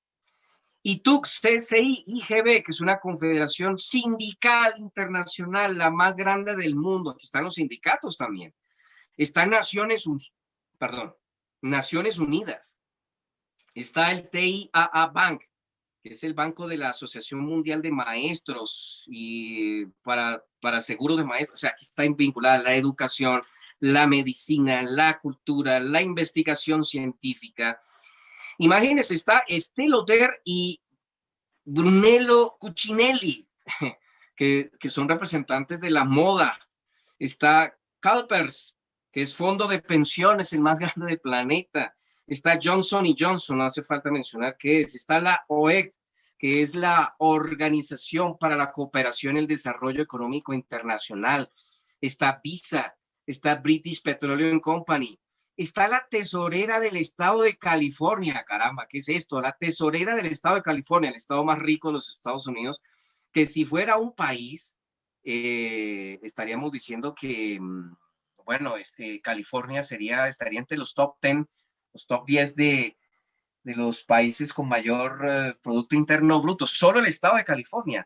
Y TUC, CCI, IGB, que es una confederación sindical internacional, la más grande del mundo. Aquí están los sindicatos también. Está Naciones Unidas. Está el TIAA Bank, que es el banco de la Asociación Mundial de Maestros y para seguros de maestros. O sea, aquí está vinculada la educación, la medicina, la cultura, la investigación científica. Imagínense, está Estée Lauder y Brunello Cucinelli, que son representantes de la moda. Está CalPERS, que es fondo de pensiones, el más grande del planeta. Está Johnson & Johnson, no hace falta mencionar qué es. Está la OEC, que es la Organización para la Cooperación y el Desarrollo Económico Internacional. Está Visa, está British Petroleum Company. Está la tesorera del estado de California. Caramba, ¿qué es esto? La tesorera del estado de California, el estado más rico de los Estados Unidos, que si fuera un país, estaríamos diciendo que, bueno, California estaría entre los top 10, los top 10 de los países con mayor Producto Interno Bruto. Solo el estado de California.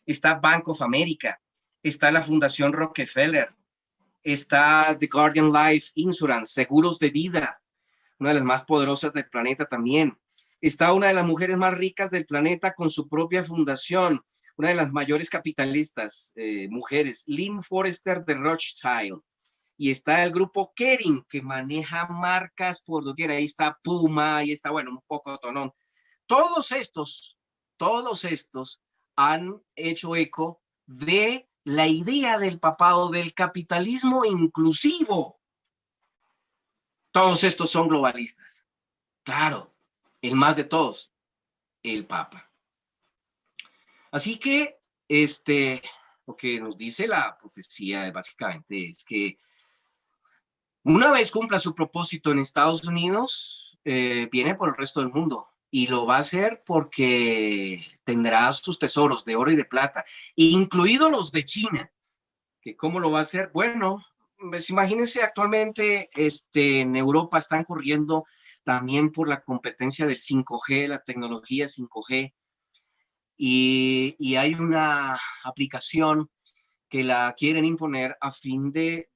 Está Bank of America, está la Fundación Rockefeller, está The Guardian Life Insurance, seguros de vida, una de las más poderosas del planeta también. Está una de las mujeres más ricas del planeta con su propia fundación, una de las mayores capitalistas, mujeres, Lynn Forrester de Rothschild. Y está el grupo Kering, que maneja marcas por doquier. Ahí está Puma, ahí está, bueno, un poco tonón. Todos estos han hecho eco de la idea del papado del capitalismo inclusivo. Todos estos son globalistas. Claro, el más de todos, el Papa. Así que, Lo que nos dice la profecía básicamente es que una vez cumpla su propósito en Estados Unidos, viene por el resto del mundo. Y lo va a hacer porque tendrá sus tesoros de oro y de plata, incluidos los de China. ¿Que cómo lo va a hacer? Bueno, pues imagínense actualmente en Europa están corriendo también por la competencia del 5G, la tecnología 5G, y hay una aplicación que la quieren imponer a fin de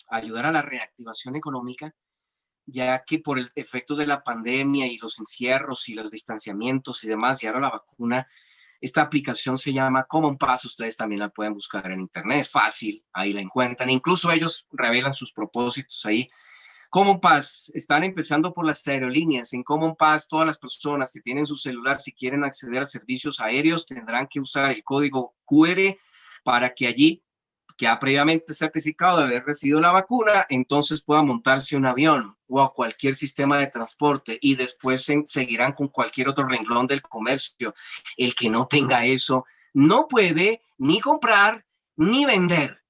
ayudar a la reactivación económica, ya que por el efectos de la pandemia y los encierros y los distanciamientos y demás, y ahora la vacuna, esta aplicación se llama Common Pass, ustedes también la pueden buscar en internet, es fácil, ahí la encuentran, incluso ellos revelan sus propósitos ahí. Common Pass, están empezando por las aerolíneas. En Common Pass, todas las personas que tienen su celular, si quieren acceder a servicios aéreos, tendrán que usar el código QR para que allí, que ha previamente certificado de haber recibido la vacuna, entonces pueda montarse un avión o a cualquier sistema de transporte, y después seguirán con cualquier otro renglón del comercio. El que no tenga eso no puede ni comprar ni vender.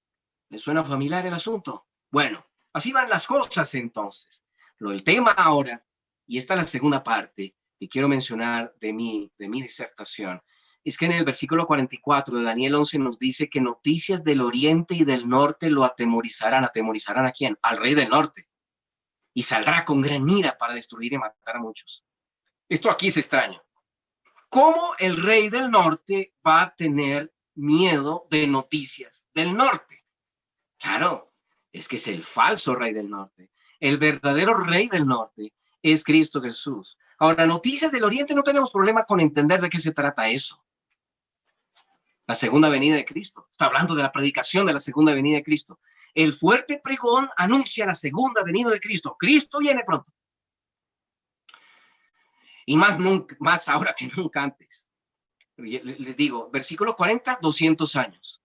¿Le suena familiar el asunto? Bueno, así van las cosas entonces. Lo del tema ahora, y esta es la segunda parte que quiero mencionar de mi disertación, es que en el versículo 44 de Daniel 11 nos dice que noticias del oriente y del norte lo atemorizarán. ¿Atemorizarán a quién? Al rey del norte. Y saldrá con gran ira para destruir y matar a muchos. Esto aquí es extraño. ¿Cómo el rey del norte va a tener miedo de noticias del norte? Claro, es que es el falso rey del norte. El verdadero rey del norte es Cristo Jesús. Ahora, noticias del oriente, no tenemos problema con entender de qué se trata eso. La segunda venida de Cristo. Está hablando de la predicación de la segunda venida de Cristo. El fuerte pregón anuncia la segunda venida de Cristo. Cristo viene pronto. Y más ahora que nunca antes. Les digo, versículo 40, 200 años.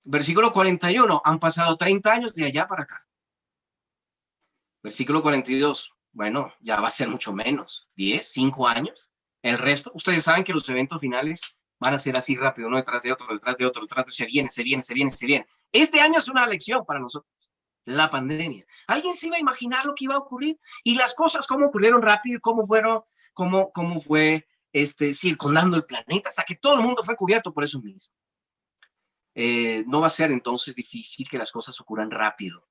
Versículo 41, han pasado 30 años de allá para acá. Versículo 42, bueno, ya va a ser mucho menos, 10, 5 años. El resto, ustedes saben que los eventos finales van a ser así rápido, uno detrás de otro, detrás de otro, detrás de se viene, se viene, se viene, se viene. Este año es una lección para nosotros, la pandemia. ¿Alguien se iba a imaginar lo que iba a ocurrir? Y las cosas, cómo ocurrieron rápido, cómo fueron, cómo fue circundando el planeta, hasta que todo el mundo fue cubierto por eso mismo. No va a ser entonces difícil que las cosas ocurran rápido.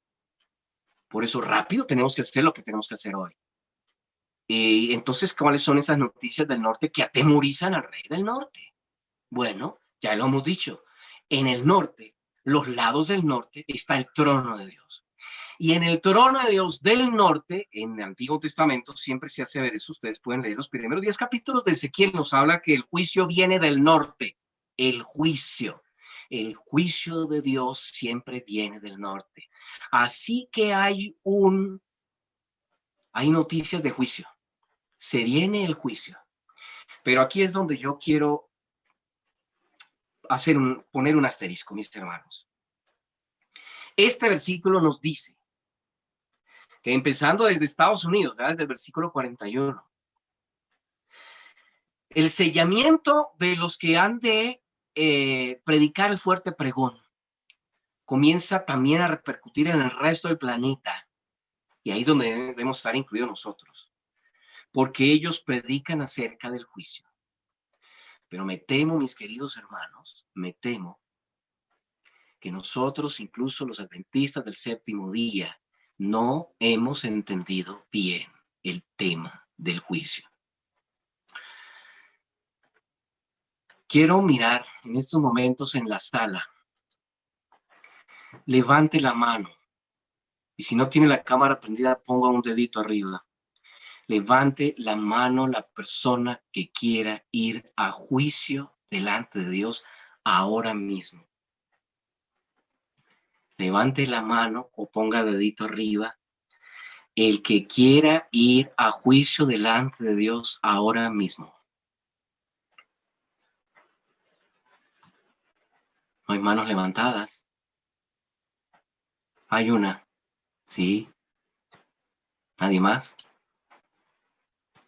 Por eso rápido tenemos que hacer lo que tenemos que hacer hoy. Entonces, ¿cuáles son esas noticias del norte que atemorizan al rey del norte? Bueno, ya lo hemos dicho. En el norte, los lados del norte, está el trono de Dios. Y en el trono de Dios del norte, en el Antiguo Testamento, siempre se hace ver eso. Ustedes pueden leer los primeros 10 capítulos de Ezequiel, nos habla que el juicio viene del norte. El juicio. El juicio de Dios siempre viene del norte. Así que hay noticias de juicio. Se viene el juicio. Pero aquí es donde yo quiero poner un asterisco, mis hermanos. Este versículo nos dice que empezando desde Estados Unidos, desde el versículo 41, el sellamiento de los que han de predicar el fuerte pregón comienza también a repercutir en el resto del planeta. Y ahí es donde debemos estar incluidos nosotros, porque ellos predican acerca del juicio. Pero me temo, mis queridos hermanos, me temo que nosotros, incluso los adventistas del séptimo día, no hemos entendido bien el tema del juicio. Quiero mirar en estos momentos en la sala. Levante la mano. Y si no tiene la cámara prendida, ponga un dedito arriba. Levante la mano la persona que quiera ir a juicio delante de Dios ahora mismo. Levante la mano o ponga dedito arriba. El que quiera ir a juicio delante de Dios ahora mismo. No hay manos levantadas. Hay una. Sí. ¿Nadie más?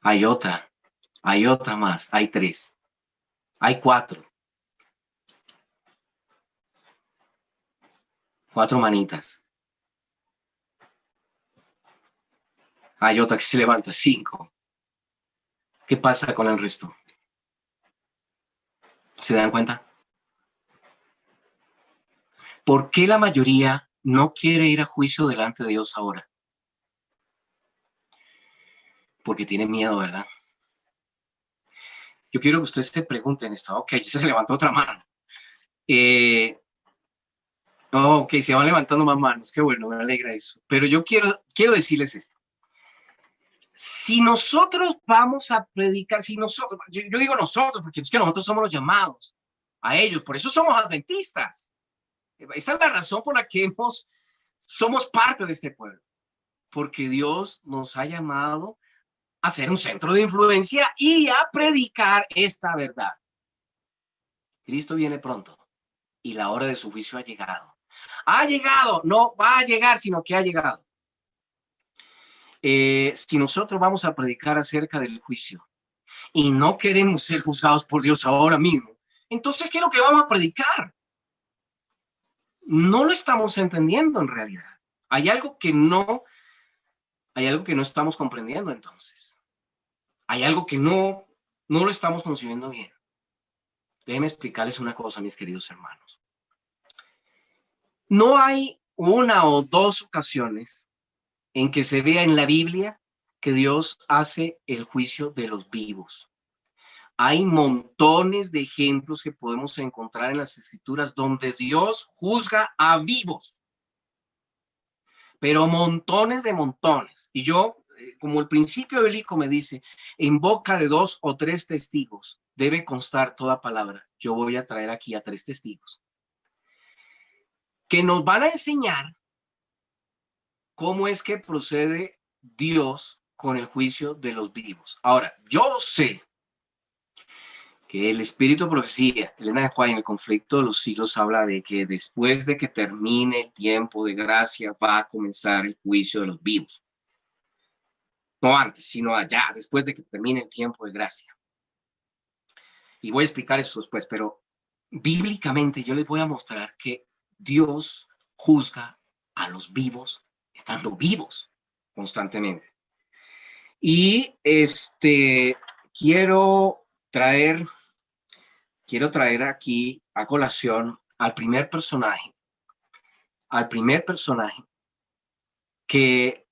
Hay otra. Hay otra más. Hay 3. Hay 4. 4 manitas. Hay otra que se levanta, 5. ¿Qué pasa con el resto? ¿Se dan cuenta? ¿Por qué la mayoría no quiere ir a juicio delante de Dios ahora? Porque tiene miedo, ¿verdad? Yo quiero que ustedes se pregunten esto. Ok, ya se levantó otra mano. Ok, se van levantando más manos. Qué bueno, me alegra eso. Pero yo quiero decirles esto. Si nosotros vamos a predicar, si nosotros, yo digo nosotros, porque es que nosotros somos los llamados a ellos, por eso somos adventistas. Esta es la razón por la que somos parte de este pueblo, porque Dios nos ha llamado a ser un centro de influencia y a predicar esta verdad. Cristo viene pronto y la hora de su juicio ha llegado. Ha llegado, no va a llegar, sino que ha llegado. Si nosotros vamos a predicar acerca del juicio y no queremos ser juzgados por Dios ahora mismo, entonces, ¿qué es lo que vamos a predicar? No lo estamos entendiendo en realidad. Hay algo que no estamos comprendiendo entonces. Hay algo que no lo estamos concibiendo bien. Déjenme explicarles una cosa, mis queridos hermanos. No hay una o dos ocasiones en que se vea en la Biblia que Dios hace el juicio de los vivos. Hay montones de ejemplos que podemos encontrar en las Escrituras donde Dios juzga a vivos, pero montones de montones. Y yo, como el principio bíblico me dice, en boca de 2 o 3 testigos debe constar toda palabra. Yo voy a traer aquí a 3 testigos que nos van a enseñar cómo es que procede Dios con el juicio de los vivos. Ahora, yo sé que el espíritu de profecía, Elena de White, en el conflicto de los siglos, habla de que después de que termine el tiempo de gracia va a comenzar el juicio de los vivos. No antes, sino allá, después de que termine el tiempo de gracia. Y voy a explicar eso después, pero bíblicamente yo les voy a mostrar que Dios juzga a los vivos estando vivos constantemente. Y quiero traer aquí a colación al primer personaje que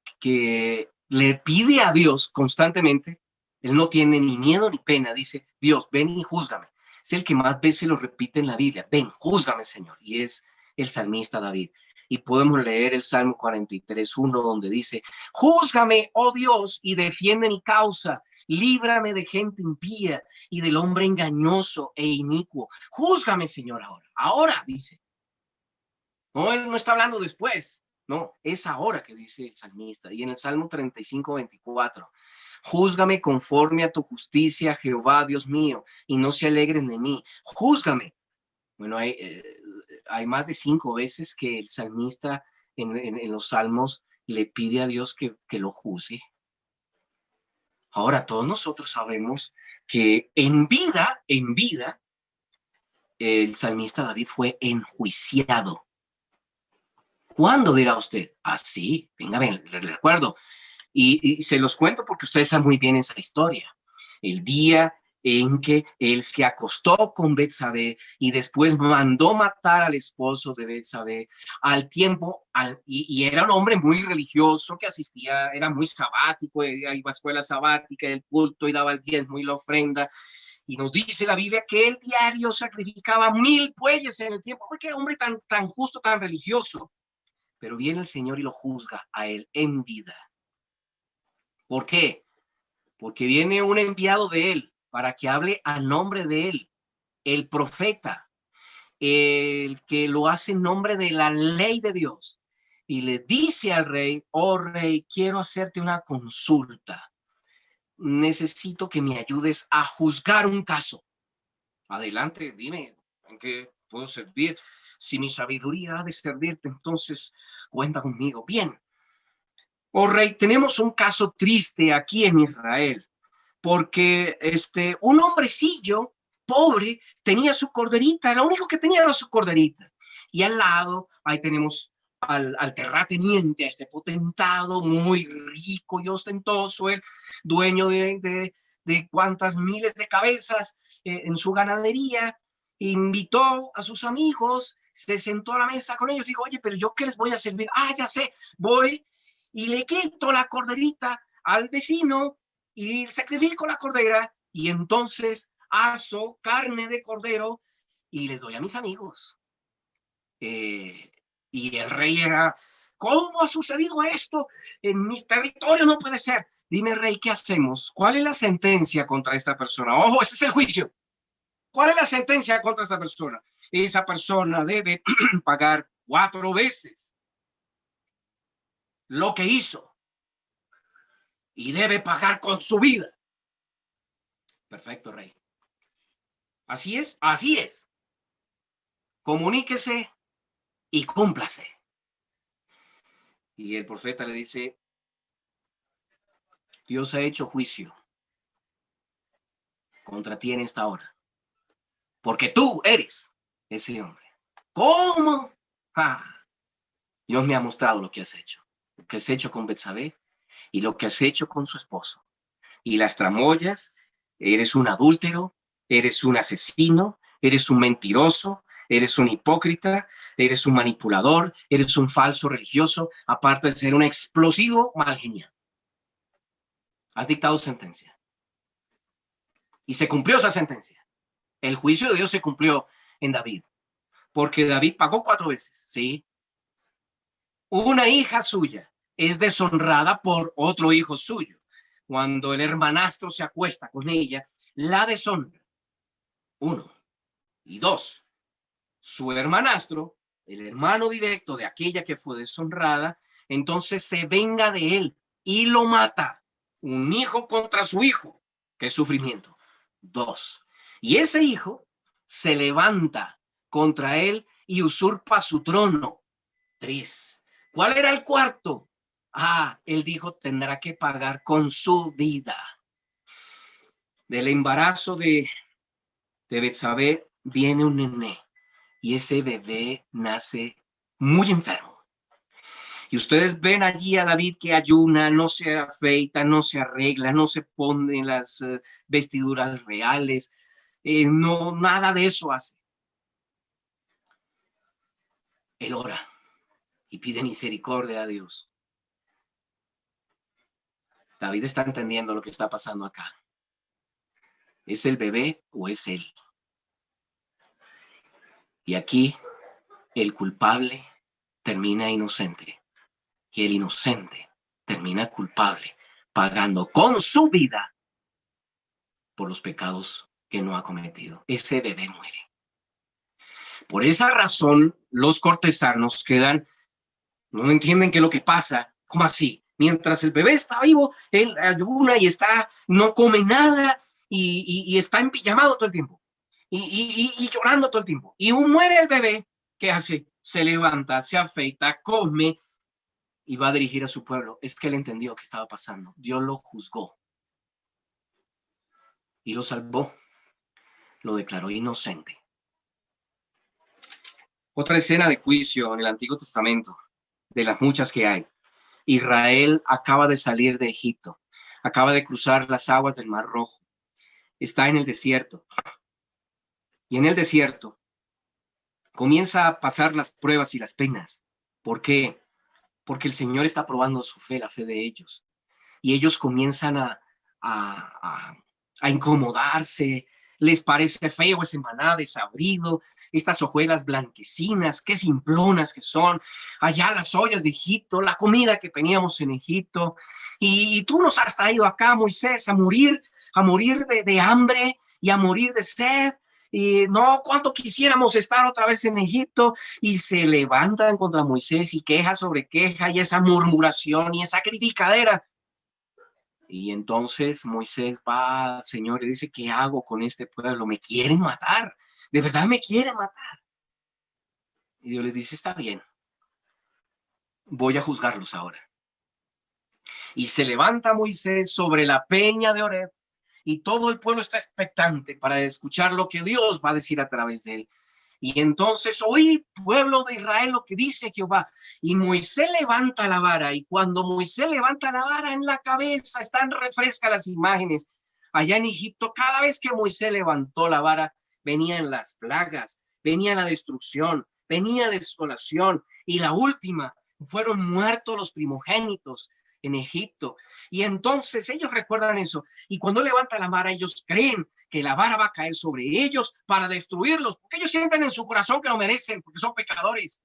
le pide a Dios constantemente. Él no tiene ni miedo ni pena, dice: Dios, ven y júzgame. Es el que más veces lo repite en la Biblia: ven, júzgame, Señor. Y es el salmista David. Y podemos leer el Salmo 43:1, donde dice: júzgame, oh Dios, y defiende mi causa. Líbrame de gente impía y del hombre engañoso e inicuo. Júzgame, Señor, ahora. Ahora, dice. No, él no está hablando después. No, es ahora que dice el salmista. Y en el Salmo 35:24, júzgame conforme a tu justicia, Jehová, Dios mío, y no se alegren de mí. Júzgame. Bueno, hay más de 5 veces que el salmista en los salmos le pide a Dios que lo juzgue. Ahora, todos nosotros sabemos que en vida, el salmista David fue enjuiciado. ¿Cuándo dirá usted? Sí, venga, les recuerdo. Y se los cuento porque ustedes saben muy bien esa historia. El día en que él se acostó con Betsabé y después mandó matar al esposo de Betsabé, al tiempo, y era un hombre muy religioso que asistía, era muy sabático, iba a escuela sabática, el culto, y daba el diezmo y la ofrenda. Y nos dice la Biblia que él diario sacrificaba 1000 bueyes en el tiempo, porque era un hombre tan justo, tan religioso. Pero viene el Señor y lo juzga a él en vida. ¿Por qué? Porque viene un enviado de él para que hable a nombre de él, el profeta, el que lo hace en nombre de la ley de Dios. Y le dice al rey: oh rey, quiero hacerte una consulta. Necesito que me ayudes a juzgar un caso. Adelante, dime, ¿en qué puedo servir? Si mi sabiduría ha de servirte, entonces cuenta conmigo. Bien. Oh rey, tenemos un caso triste aquí en Israel, porque un hombrecillo pobre tenía su corderita, lo único que tenía era su corderita. Y al lado, ahí tenemos al terrateniente, a este potentado muy rico y ostentoso, el dueño de cuantas miles de cabezas en su ganadería, invitó a sus amigos, se sentó a la mesa con ellos, dijo, oye, pero yo qué les voy a servir. Ah, ya sé, voy y le quito la corderita al vecino y sacrifico la cordera y entonces aso carne de cordero y les doy a mis amigos. Y el rey era, ¿cómo ha sucedido esto? En mis territorios no puede ser. Dime, rey, ¿qué hacemos? ¿Cuál es la sentencia contra esta persona? Ojo, ese es el juicio. ¿Cuál es la sentencia contra esta persona? Esa persona debe pagar 4 veces lo que hizo y debe pagar con su vida. Perfecto, rey. Así es, así es. Comuníquese y cúmplase. Y el profeta le dice, Dios ha hecho juicio contra ti en esta hora, porque tú eres ese hombre. ¿Cómo? Ah, Dios me ha mostrado lo que has hecho con Betsabé y lo que has hecho con su esposo. Y las tramoyas, eres un adúltero, eres un asesino, eres un mentiroso, eres un hipócrita, eres un manipulador, eres un falso religioso, aparte de ser un explosivo mal genial. Has dictado sentencia. Y se cumplió esa sentencia. El juicio de Dios se cumplió en David, porque David pagó 4 veces, ¿sí? Una hija suya es deshonrada por otro hijo suyo. Cuando el hermanastro se acuesta con ella, la deshonra. 1. Y 2. Su hermanastro, el hermano directo de aquella que fue deshonrada, entonces se venga de él y lo mata. Un hijo contra su hijo. ¡Qué sufrimiento! 2. Y ese hijo se levanta contra él y usurpa su trono. 3. ¿Cuál era el cuarto? Él dijo, tendrá que pagar con su vida. Del embarazo de Betsabé viene un nené y ese bebé nace muy enfermo. Y ustedes ven allí a David que ayuna, no se afeita, no se arregla, no se pone las vestiduras reales, no, nada de eso hace. Él ora y pide misericordia a Dios. David está entendiendo lo que está pasando acá. ¿Es el bebé o es él? Y aquí el culpable termina inocente y el inocente termina culpable, pagando con su vida por los pecados que no ha cometido. Ese bebé muere. Por esa razón, los cortesanos quedan, no entienden qué es lo que pasa. ¿Cómo así? Mientras el bebé está vivo, él ayuna y no come nada y está empijamado todo el tiempo y llorando todo el tiempo. Y muere el bebé, ¿qué hace? Se levanta, se afeita, come y va a dirigir a su pueblo. Es que él entendió qué estaba pasando. Dios lo juzgó y lo salvó. Lo declaró inocente. Otra escena de juicio en el Antiguo Testamento, de las muchas que hay. Israel acaba de salir de Egipto, acaba de cruzar las aguas del Mar Rojo, está en el desierto. Y en el desierto comienza a pasar las pruebas y las penas. ¿Por qué? Porque el Señor está probando su fe, la fe de ellos. Y ellos comienzan a incomodarse, les parece feo ese maná desabrido, estas hojuelas blanquecinas, qué simplonas que son, allá las ollas de Egipto, la comida que teníamos en Egipto, y tú nos has traído acá, Moisés, a morir de hambre y a morir de sed. Y no, cuánto quisiéramos estar otra vez en Egipto. Y se levantan contra Moisés y queja sobre queja y esa murmuración y esa criticadera. Y entonces Moisés va al Señor y dice, ¿qué hago con este pueblo? Me quieren matar, de verdad me quieren matar. Y Dios les dice, está bien, voy a juzgarlos ahora. Y se levanta Moisés sobre la peña de Horeb y todo el pueblo está expectante para escuchar lo que Dios va a decir a través de él. Y entonces oí, pueblo de Israel, lo que dice Jehová. Y Moisés levanta la vara, y cuando Moisés levanta la vara en la cabeza, están refrescas las imágenes. Allá en Egipto, cada vez que Moisés levantó la vara, venían las plagas, venía la destrucción, venía desolación, y la última, fueron muertos los primogénitos en Egipto. Y entonces ellos recuerdan eso, y cuando levanta la vara, ellos creen que la vara va a caer sobre ellos para destruirlos, porque ellos sienten en su corazón que lo merecen, porque son pecadores.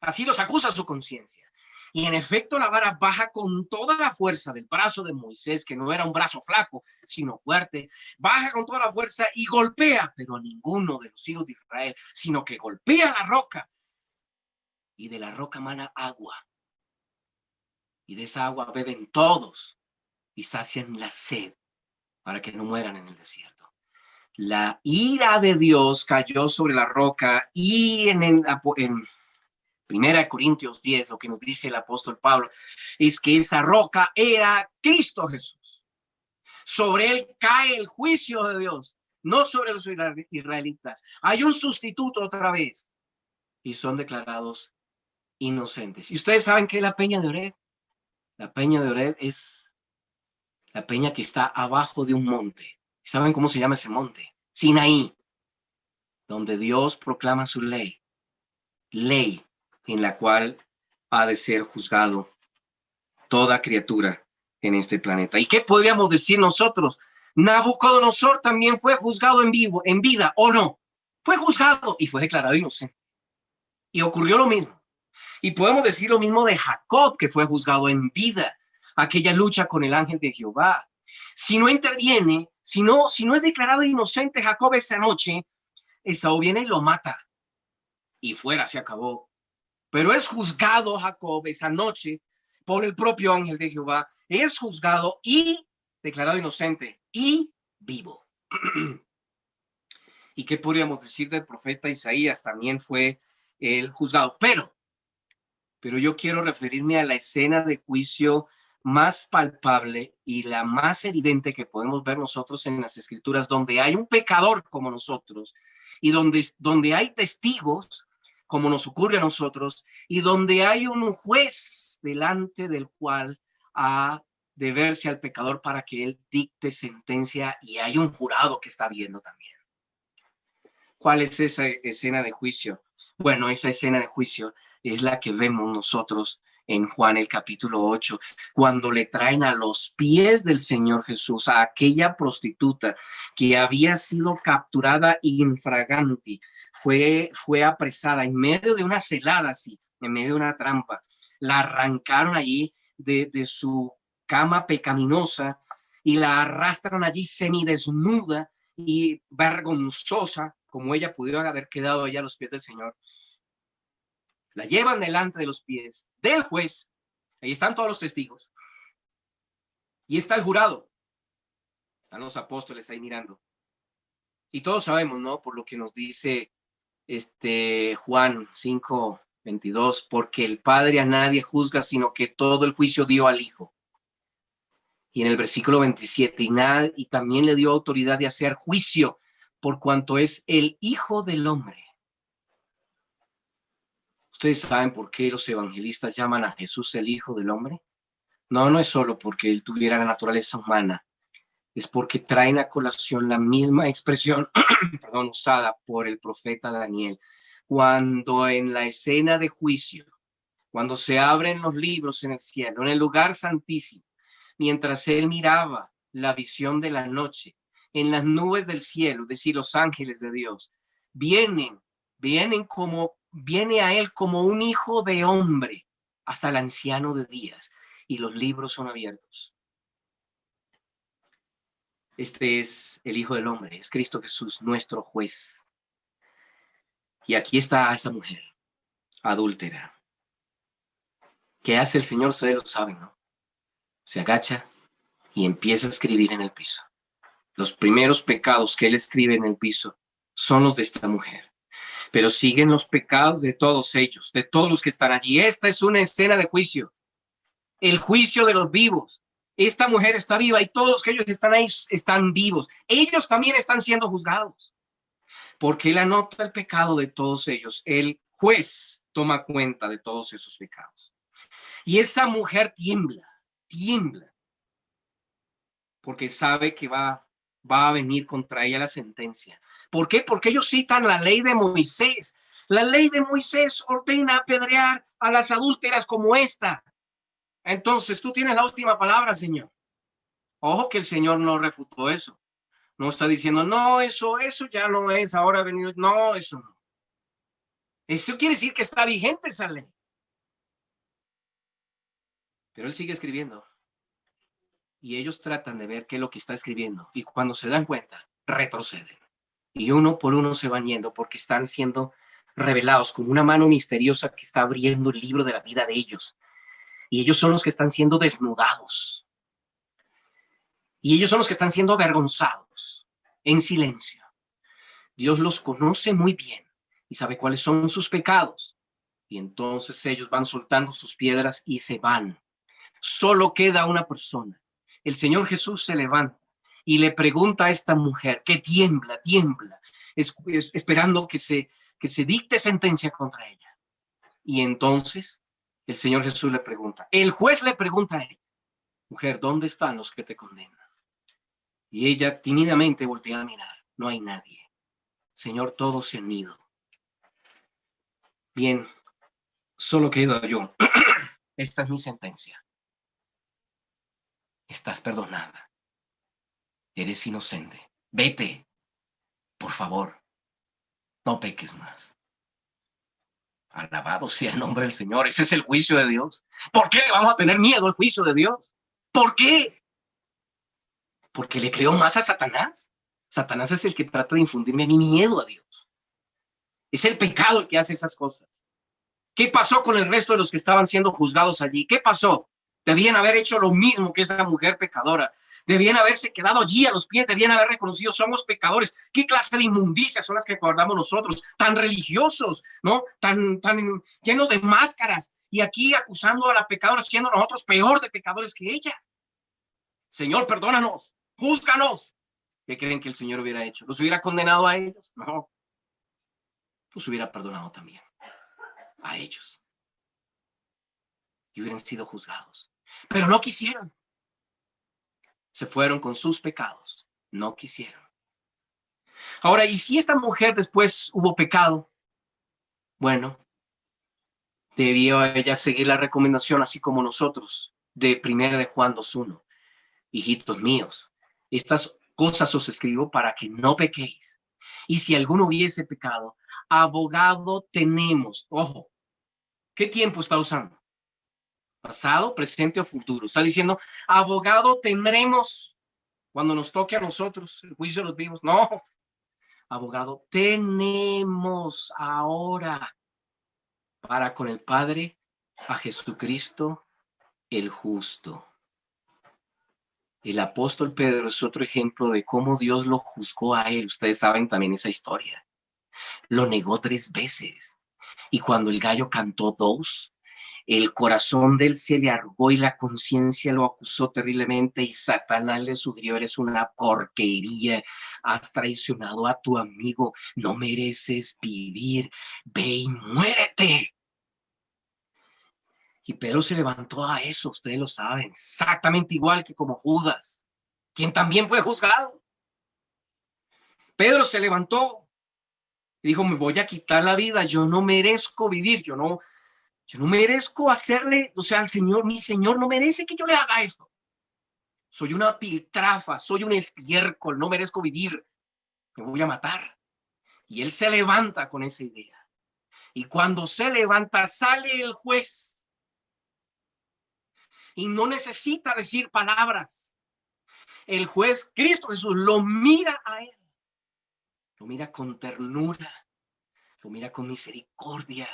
Así los acusa su conciencia. Y en efecto la vara baja con toda la fuerza del brazo de Moisés, que no era un brazo flaco, sino fuerte, baja con toda la fuerza y golpea, pero a ninguno de los hijos de Israel, sino que golpea la roca, y de la roca mana agua, y de esa agua beben todos y sacian la sed para que no mueran en el desierto. La ira de Dios cayó sobre la roca, y en 1 Corintios 10, lo que nos dice el apóstol Pablo, es que esa roca era Cristo Jesús. Sobre él cae el juicio de Dios, no sobre los israelitas. Hay un sustituto otra vez, y son declarados inocentes. ¿Y ustedes saben qué es la peña de Oreb? La peña de Oreb es la peña que está abajo de un monte. ¿Saben cómo se llama ese monte? Sinaí, donde Dios proclama su ley en la cual ha de ser juzgado toda criatura en este planeta. ¿Y qué podríamos decir nosotros? Nabucodonosor también fue juzgado en vida, ¿o no? Fue juzgado y fue declarado inocente. Y ocurrió lo mismo. Y podemos decir lo mismo de Jacob, que fue juzgado en vida, aquella lucha con el ángel de Jehová. Si no interviene, si no es declarado inocente Jacob esa noche, Esaú viene y lo mata. Y fuera, se acabó. Pero es juzgado Jacob esa noche por el propio ángel de Jehová. Es juzgado y declarado inocente y vivo. ¿Y qué podríamos decir del profeta Isaías? También fue el juzgado. Pero yo quiero referirme a la escena de juicio más palpable y la más evidente que podemos ver nosotros en las Escrituras, donde hay un pecador como nosotros y donde hay testigos como nos ocurre a nosotros, y donde hay un juez delante del cual ha de verse al pecador para que él dicte sentencia, y hay un jurado que está viendo también. ¿Cuál es esa escena de juicio? Bueno, esa escena de juicio es la que vemos nosotros en Juan el capítulo 8, cuando le traen a los pies del Señor Jesús a aquella prostituta que había sido capturada infraganti, fue apresada en medio de una celada, así, en medio de una trampa. La arrancaron allí de su cama pecaminosa y la arrastran allí semidesnuda y vergonzosa, como ella pudiera haber quedado allá a los pies del Señor. La llevan delante de los pies del juez. Ahí están todos los testigos. Y está el jurado. Están los apóstoles ahí mirando. Y todos sabemos, ¿no? Por lo que nos dice Juan 5:22, porque el Padre a nadie juzga, sino que todo el juicio dio al Hijo. Y en el versículo 27, y también le dio autoridad de hacer juicio, por cuanto es el Hijo del Hombre. ¿Ustedes saben por qué los evangelistas llaman a Jesús el Hijo del Hombre? No es solo porque él tuviera la naturaleza humana, es porque traen a colación la misma expresión usada por el profeta Daniel, cuando en la escena de juicio, cuando se abren los libros en el cielo, en el lugar santísimo, mientras él miraba la visión de la noche, en las nubes del cielo, es decir, los ángeles de Dios, viene a él como un hijo de hombre hasta el anciano de días, y los libros son abiertos. Este es el Hijo del Hombre, es Cristo Jesús, nuestro juez. Y aquí está esa mujer adúltera. ¿Qué hace el Señor? Ustedes lo saben, ¿no? Se agacha y empieza a escribir en el piso. Los primeros pecados que él escribe en el piso son los de esta mujer. Pero siguen los pecados de todos ellos, de todos los que están allí. Esta es una escena de juicio. El juicio de los vivos. Esta mujer está viva y todos los que ellos están ahí están vivos. Ellos también están siendo juzgados. porque él anota el pecado de todos ellos. El juez toma cuenta de todos esos pecados. Y esa mujer tiembla, porque sabe que va a venir contra ella la sentencia. ¿Por qué? Porque ellos citan la ley de Moisés. La ley de Moisés ordena apedrear a las adúlteras como esta. Entonces, tú tienes la última palabra, Señor. Ojo que el Señor no refutó eso. No está diciendo, no, eso ya no es, ahora ha venido. No, eso no. Eso quiere decir que está vigente esa ley. Pero él sigue escribiendo. Y ellos tratan de ver qué es lo que está escribiendo. Y cuando se dan cuenta, retroceden. Y uno por uno se van yendo porque están siendo revelados como una mano misteriosa que está abriendo el libro de la vida de ellos. Y ellos son los que están siendo desnudados. Y ellos son los que están siendo avergonzados en silencio. Dios los conoce muy bien y sabe cuáles son sus pecados. Y entonces ellos van soltando sus piedras y se van. Solo queda una persona. El Señor Jesús se levanta y le pregunta a esta mujer que tiembla, esperando que se dicte sentencia contra ella. Y entonces el Señor Jesús le pregunta, el juez le pregunta a ella, mujer, ¿dónde están los que te condenan? Y ella tímidamente voltea a mirar, no hay nadie. Señor, todos se han ido. Bien, solo quedo yo. Esta es mi sentencia. Estás perdonada. Eres inocente. Vete, por favor. No peques más. Alabado sea el nombre del Señor. Ese es el juicio de Dios. ¿Por qué vamos a tener miedo al juicio de Dios? ¿Por qué? Porque le creo más a Satanás. Satanás es el que trata de infundirme a mí miedo a Dios. Es el pecado el que hace esas cosas. ¿Qué pasó con el resto de los que estaban siendo juzgados allí? ¿Qué pasó? Debían haber hecho lo mismo que esa mujer pecadora. Debían haberse quedado allí a los pies, debían haber reconocido, somos pecadores. ¿Qué clase de inmundicias son las que guardamos nosotros? Tan religiosos, ¿no? Tan llenos de máscaras. Y aquí acusando a la pecadora, siendo nosotros peor de pecadores que ella. Señor, perdónanos, júzganos. ¿Qué creen que el Señor hubiera hecho? ¿Los hubiera condenado a ellos? No. Los hubiera perdonado también a ellos. Y hubieran sido juzgados. Pero no quisieron. Se fueron con sus pecados. No quisieron. Ahora, ¿y si esta mujer después hubo pecado? Bueno, debió ella seguir la recomendación, así como nosotros, de 1 de Juan 2:1. Hijitos míos, estas cosas os escribo para que no pequéis. Y si alguno hubiese pecado, abogado tenemos. Ojo, ¿qué tiempo está usando? ¿Pasado, presente o futuro? Está diciendo, abogado tendremos cuando nos toque a nosotros el juicio de los vivos. No, abogado tenemos ahora para con el Padre, a Jesucristo el justo. El apóstol Pedro es otro ejemplo de cómo Dios lo juzgó a él. Ustedes saben también esa historia. Lo negó 3 veces. Y cuando el gallo cantó 2, el corazón de él se le arrugó y la conciencia lo acusó terriblemente y Satanás le sugirió, eres una porquería, has traicionado a tu amigo, no mereces vivir, ve y muérete. Y Pedro se levantó a eso, ustedes lo saben, exactamente igual que como Judas, quien también fue juzgado. Pedro se levantó y dijo, me voy a quitar la vida, yo no merezco vivir, yo no merezco hacerle, o sea, al Señor, mi Señor no merece que yo le haga esto. Soy una piltrafa, soy un estiércol, no merezco vivir, me voy a matar. Y él se levanta con esa idea. Y cuando se levanta, sale el juez. Y no necesita decir palabras. El juez, Cristo Jesús, lo mira a él. Lo mira con ternura, lo mira con misericordia,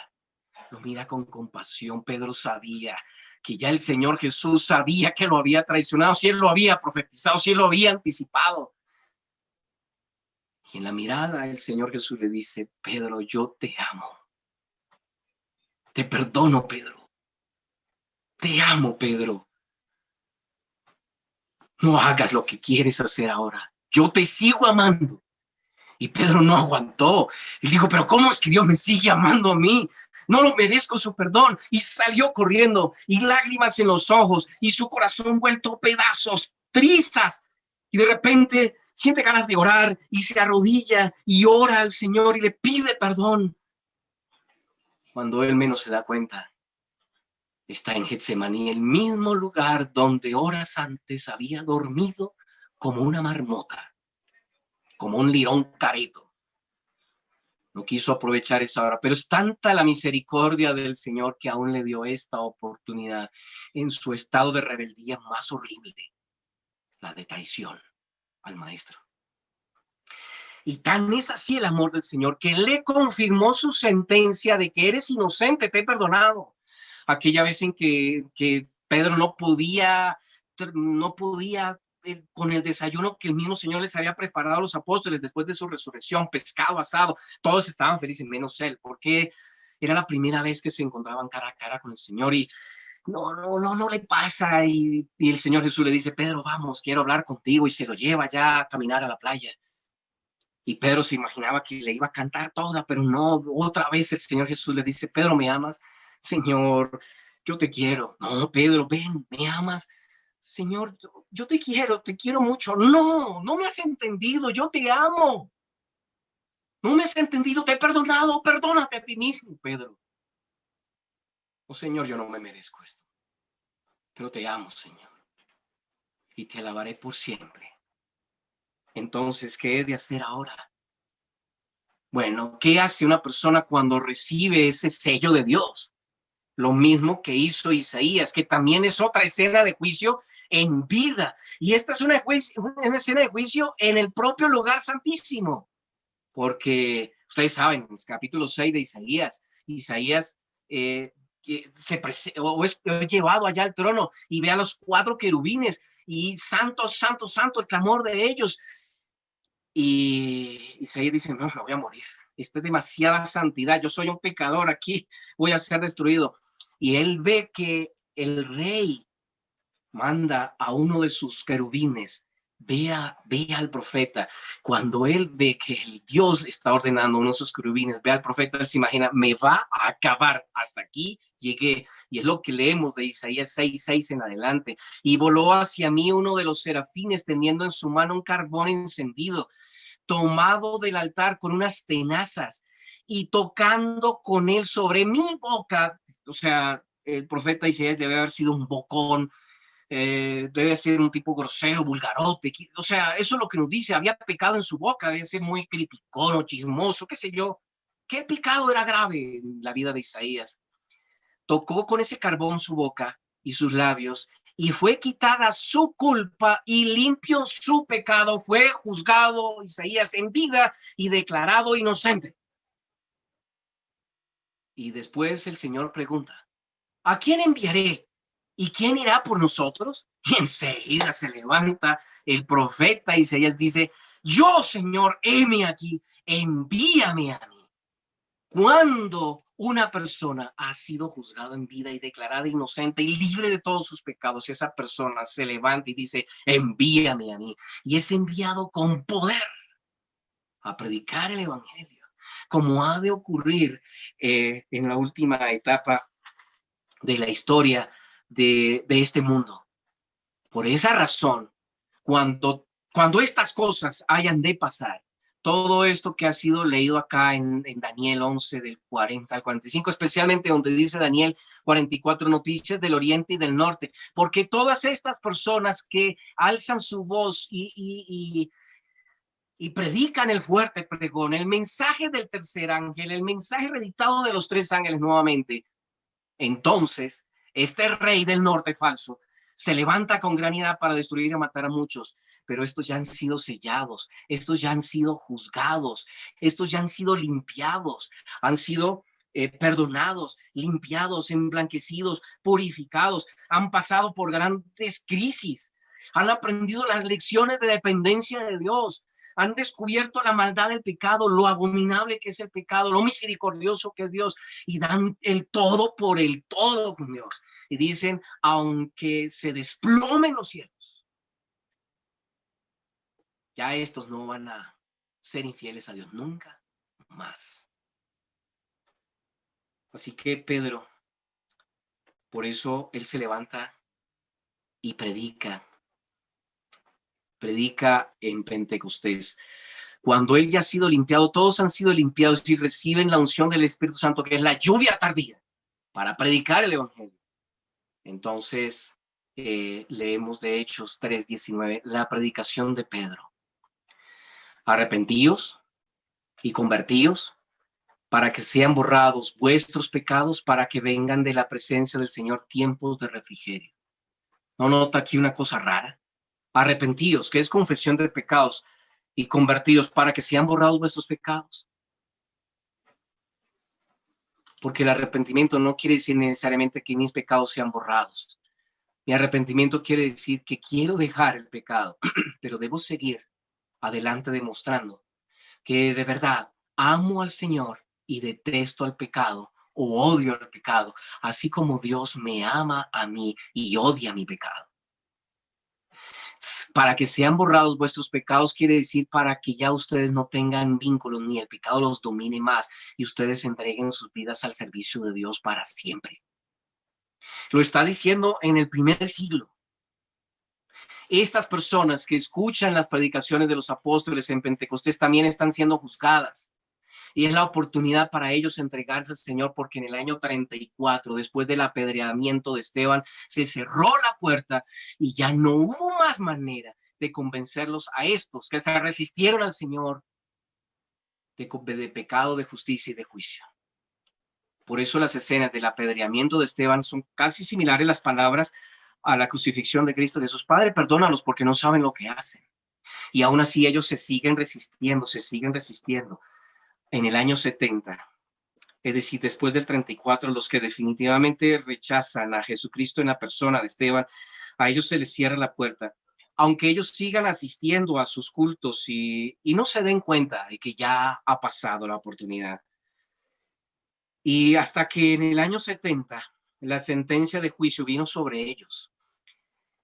lo mira con compasión. Pedro sabía que ya el Señor Jesús sabía que lo había traicionado, si él lo había profetizado, si él lo había anticipado. Y en la mirada el Señor Jesús le dice, Pedro, yo te amo. Te perdono, Pedro. Te amo, Pedro. No hagas lo que quieres hacer ahora. Yo te sigo amando. Y Pedro no aguantó. Y dijo, pero ¿cómo es que Dios me sigue amando a mí? No lo merezco su perdón. Y salió corriendo y lágrimas en los ojos y su corazón vuelto pedazos, trizas. Y de repente siente ganas de orar y se arrodilla y ora al Señor y le pide perdón. Cuando él menos se da cuenta, está en Getsemaní, el mismo lugar donde horas antes había dormido como una marmota, como un lirón careto. No quiso aprovechar esa hora, pero es tanta la misericordia del Señor que aún le dio esta oportunidad en su estado de rebeldía más horrible, la de traición al Maestro. Y tan es así el amor del Señor que le confirmó su sentencia de que eres inocente, te he perdonado. Aquella vez en que Pedro no podía con el desayuno que el mismo Señor les había preparado a los apóstoles después de su resurrección, pescado asado, todos estaban felices menos él, porque era la primera vez que se encontraban cara a cara con el Señor y no le pasa. Y el Señor Jesús le dice, Pedro, vamos, quiero hablar contigo, y se lo lleva ya a caminar a la playa. Y Pedro se imaginaba que le iba a cantar toda, pero no, otra vez el Señor Jesús le dice, Pedro, ¿me amas? Señor, yo te quiero. No, Pedro, ven, ¿me amas? Señor, yo te quiero mucho. No, no me has entendido, yo te amo. No me has entendido, te he perdonado, perdónate a ti mismo, Pedro. Oh, Señor, yo no me merezco esto, pero te amo, Señor, y te alabaré por siempre. Entonces, ¿qué he de hacer ahora? Bueno, ¿qué hace una persona cuando recibe ese sello de Dios? Lo mismo que hizo Isaías, que también es otra escena de juicio en vida. Y esta es una escena de juicio en el propio lugar santísimo. Porque ustedes saben, en el capítulo 6 de Isaías es llevado allá al trono y ve a los 4 querubines y santo, santo, santo, el clamor de ellos. Y Isaías dice, no, me voy a morir. Esta es demasiada santidad. Yo soy un pecador aquí. Voy a ser destruido. Y él ve que el rey manda a uno de sus querubines, ve al profeta. Cuando él ve que el Dios le está ordenando a uno de sus querubines, ve al profeta, él se imagina, me va a acabar. Hasta aquí llegué. Y es lo que leemos de Isaías 6:6 en adelante. Y voló hacia mí uno de los serafines teniendo en su mano un carbón encendido, tomado del altar con unas tenazas y tocando con él sobre mi boca. O sea, el profeta Isaías debe haber sido un bocón, debe ser un tipo grosero, vulgarote. O sea, eso es lo que nos dice, había pecado en su boca, debe ser muy criticón o chismoso, qué sé yo. ¿Qué pecado era grave en la vida de Isaías? Tocó con ese carbón su boca y sus labios, y fue quitada su culpa y limpio su pecado. Fue juzgado Isaías en vida y declarado inocente. Y después el Señor pregunta, ¿a quién enviaré? ¿Y quién irá por nosotros? Y enseguida se levanta el profeta Isaías, dice, yo, Señor, heme aquí, envíame a mí. Cuando una persona ha sido juzgada en vida y declarada inocente y libre de todos sus pecados, esa persona se levanta y dice, envíame a mí. Y es enviado con poder a predicar el evangelio, como ha de ocurrir en la última etapa de la historia de este mundo. Por esa razón, cuando estas cosas hayan de pasar, todo esto que ha sido leído acá en Daniel 11, del 40 al 45, especialmente donde dice Daniel 44, noticias del oriente y del norte, porque todas estas personas que alzan su voz y predican el fuerte pregón, el mensaje del tercer ángel, el mensaje reeditado de los 3 ángeles nuevamente, entonces este rey del norte falso se levanta con gran ira para destruir y matar a muchos, pero estos ya han sido sellados, estos ya han sido juzgados, estos ya han sido limpiados, han sido perdonados, limpiados, emblanquecidos, purificados, han pasado por grandes crisis, han aprendido las lecciones de dependencia de Dios, han descubierto la maldad del pecado, lo abominable que es el pecado, lo misericordioso que es Dios, y dan el todo por el todo con Dios. Y dicen, aunque se desplomen los cielos, ya estos no van a ser infieles a Dios, nunca más. Así que Pedro, por eso él se levanta y predica en Pentecostés. Cuando él ya ha sido limpiado, todos han sido limpiados y reciben la unción del Espíritu Santo, que es la lluvia tardía, para predicar el Evangelio. Entonces, leemos de Hechos 3:19, la predicación de Pedro. Arrepentíos y convertíos para que sean borrados vuestros pecados, para que vengan de la presencia del Señor tiempos de refrigerio. ¿No nota aquí una cosa rara? Arrepentíos, que es confesión de pecados, y convertidos para que sean borrados vuestros pecados. Porque el arrepentimiento no quiere decir necesariamente que mis pecados sean borrados. Mi arrepentimiento quiere decir que quiero dejar el pecado, pero debo seguir adelante demostrando que de verdad amo al Señor y detesto al pecado o odio al pecado, así como Dios me ama a mí y odia mi pecado. Para que sean borrados vuestros pecados quiere decir para que ya ustedes no tengan vínculos ni el pecado los domine más y ustedes entreguen sus vidas al servicio de Dios para siempre. Lo está diciendo en el primer siglo. Estas personas que escuchan las predicaciones de los apóstoles en Pentecostés también están siendo juzgadas. Y es la oportunidad para ellos entregarse al Señor, porque en el año 34, después del apedreamiento de Esteban, se cerró la puerta y ya no hubo más manera de convencerlos a estos que se resistieron al Señor de pecado, de justicia y de juicio. Por eso las escenas del apedreamiento de Esteban son casi similares las palabras a la crucifixión de Cristo Jesús. Padre, perdónalos porque no saben lo que hacen. Y aún así ellos se siguen resistiendo. En el año 70, es decir, después del 34, los que definitivamente rechazan a Jesucristo en la persona de Esteban, a ellos se les cierra la puerta, aunque ellos sigan asistiendo a sus cultos y no se den cuenta de que ya ha pasado la oportunidad. Y hasta que en el año 70, la sentencia de juicio vino sobre ellos.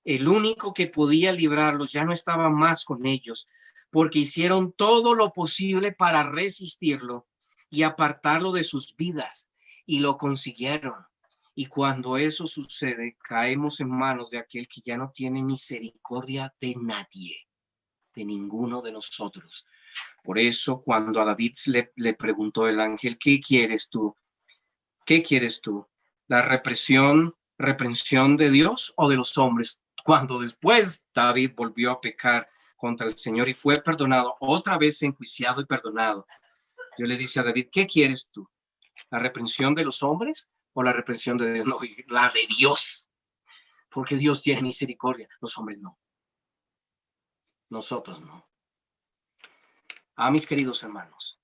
El único que podía librarlos ya no estaba más con ellos, porque hicieron todo lo posible para resistirlo y apartarlo de sus vidas, y lo consiguieron. Y cuando eso sucede, caemos en manos de aquel que ya no tiene misericordia de nadie, de ninguno de nosotros. Por eso, cuando a David le preguntó el ángel, ¿qué quieres tú? ¿Qué quieres tú? ¿La reprensión de Dios o de los hombres? Cuando después David volvió a pecar contra el Señor y fue perdonado, otra vez enjuiciado y perdonado, Dios le dice a David, ¿qué quieres tú? ¿La reprensión de los hombres o la reprensión de Dios? No, la de Dios, porque Dios tiene misericordia, los hombres no. Nosotros no. Mis queridos hermanos,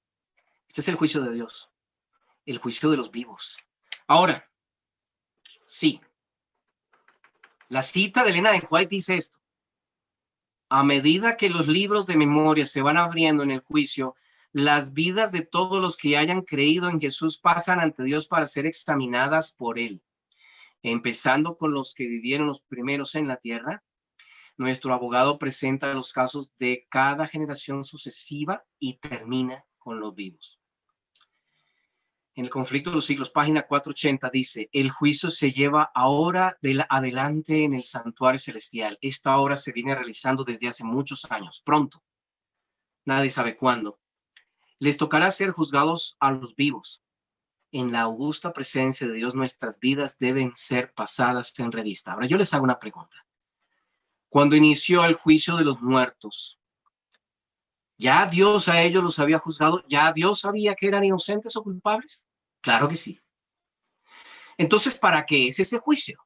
este es el juicio de Dios, el juicio de los vivos. Ahora, sí, la cita de Elena de White dice esto: a medida que los libros de memoria se van abriendo en el juicio, las vidas de todos los que hayan creído en Jesús pasan ante Dios para ser examinadas por Él, empezando con los que vivieron los primeros en la tierra. Nuestro abogado presenta los casos de cada generación sucesiva y termina con los vivos. En el conflicto de los siglos, página 480, dice, el juicio se lleva ahora adelante en el santuario celestial. Esta obra se viene realizando desde hace muchos años, pronto. Nadie sabe cuándo. Les tocará ser juzgados a los vivos. En la augusta presencia de Dios, nuestras vidas deben ser pasadas en revista. Ahora, yo les hago una pregunta. Cuando inició el juicio de los muertos, ¿ya Dios a ellos los había juzgado? ¿Ya Dios sabía que eran inocentes o culpables? Claro que sí. Entonces, ¿para qué es ese juicio?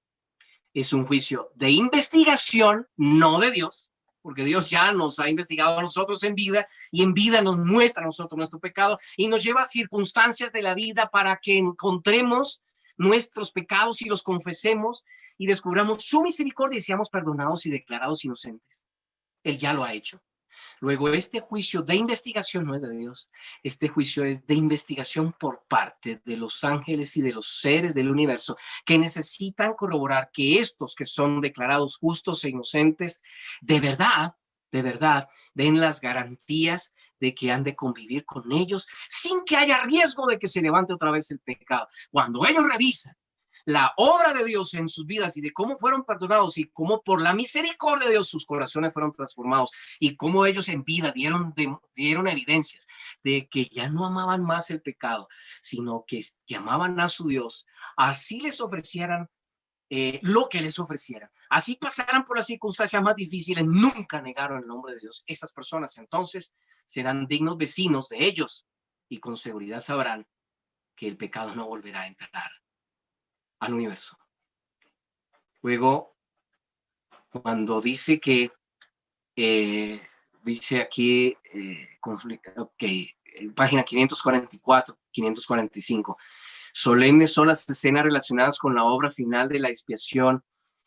Es un juicio de investigación, no de Dios, porque Dios ya nos ha investigado a nosotros en vida y en vida nos muestra a nosotros nuestro pecado y nos lleva a circunstancias de la vida para que encontremos nuestros pecados y los confesemos y descubramos su misericordia y seamos perdonados y declarados inocentes. Él ya lo ha hecho. Luego, este juicio de investigación no es de Dios. Este juicio es de investigación por parte de los ángeles y de los seres del universo que necesitan corroborar que estos que son declarados justos e inocentes, de verdad de verdad, den las garantías de que han de convivir con ellos sin que haya riesgo de que se levante otra vez el pecado. Cuando ellos revisan la obra de Dios en sus vidas y de cómo fueron perdonados y cómo por la misericordia de Dios sus corazones fueron transformados y cómo ellos en vida dieron evidencias de que ya no amaban más el pecado, sino que amaban a su Dios, así les ofrecieran lo que les ofrecieran, así pasaran por las circunstancias más difíciles, nunca negaron el nombre de Dios. Esas personas entonces serán dignos vecinos de ellos y con seguridad sabrán que el pecado no volverá a entrar al universo. Luego, cuando dice que, dice aquí, página 544, 545, solemnes son las escenas relacionadas con la obra final de la expiación,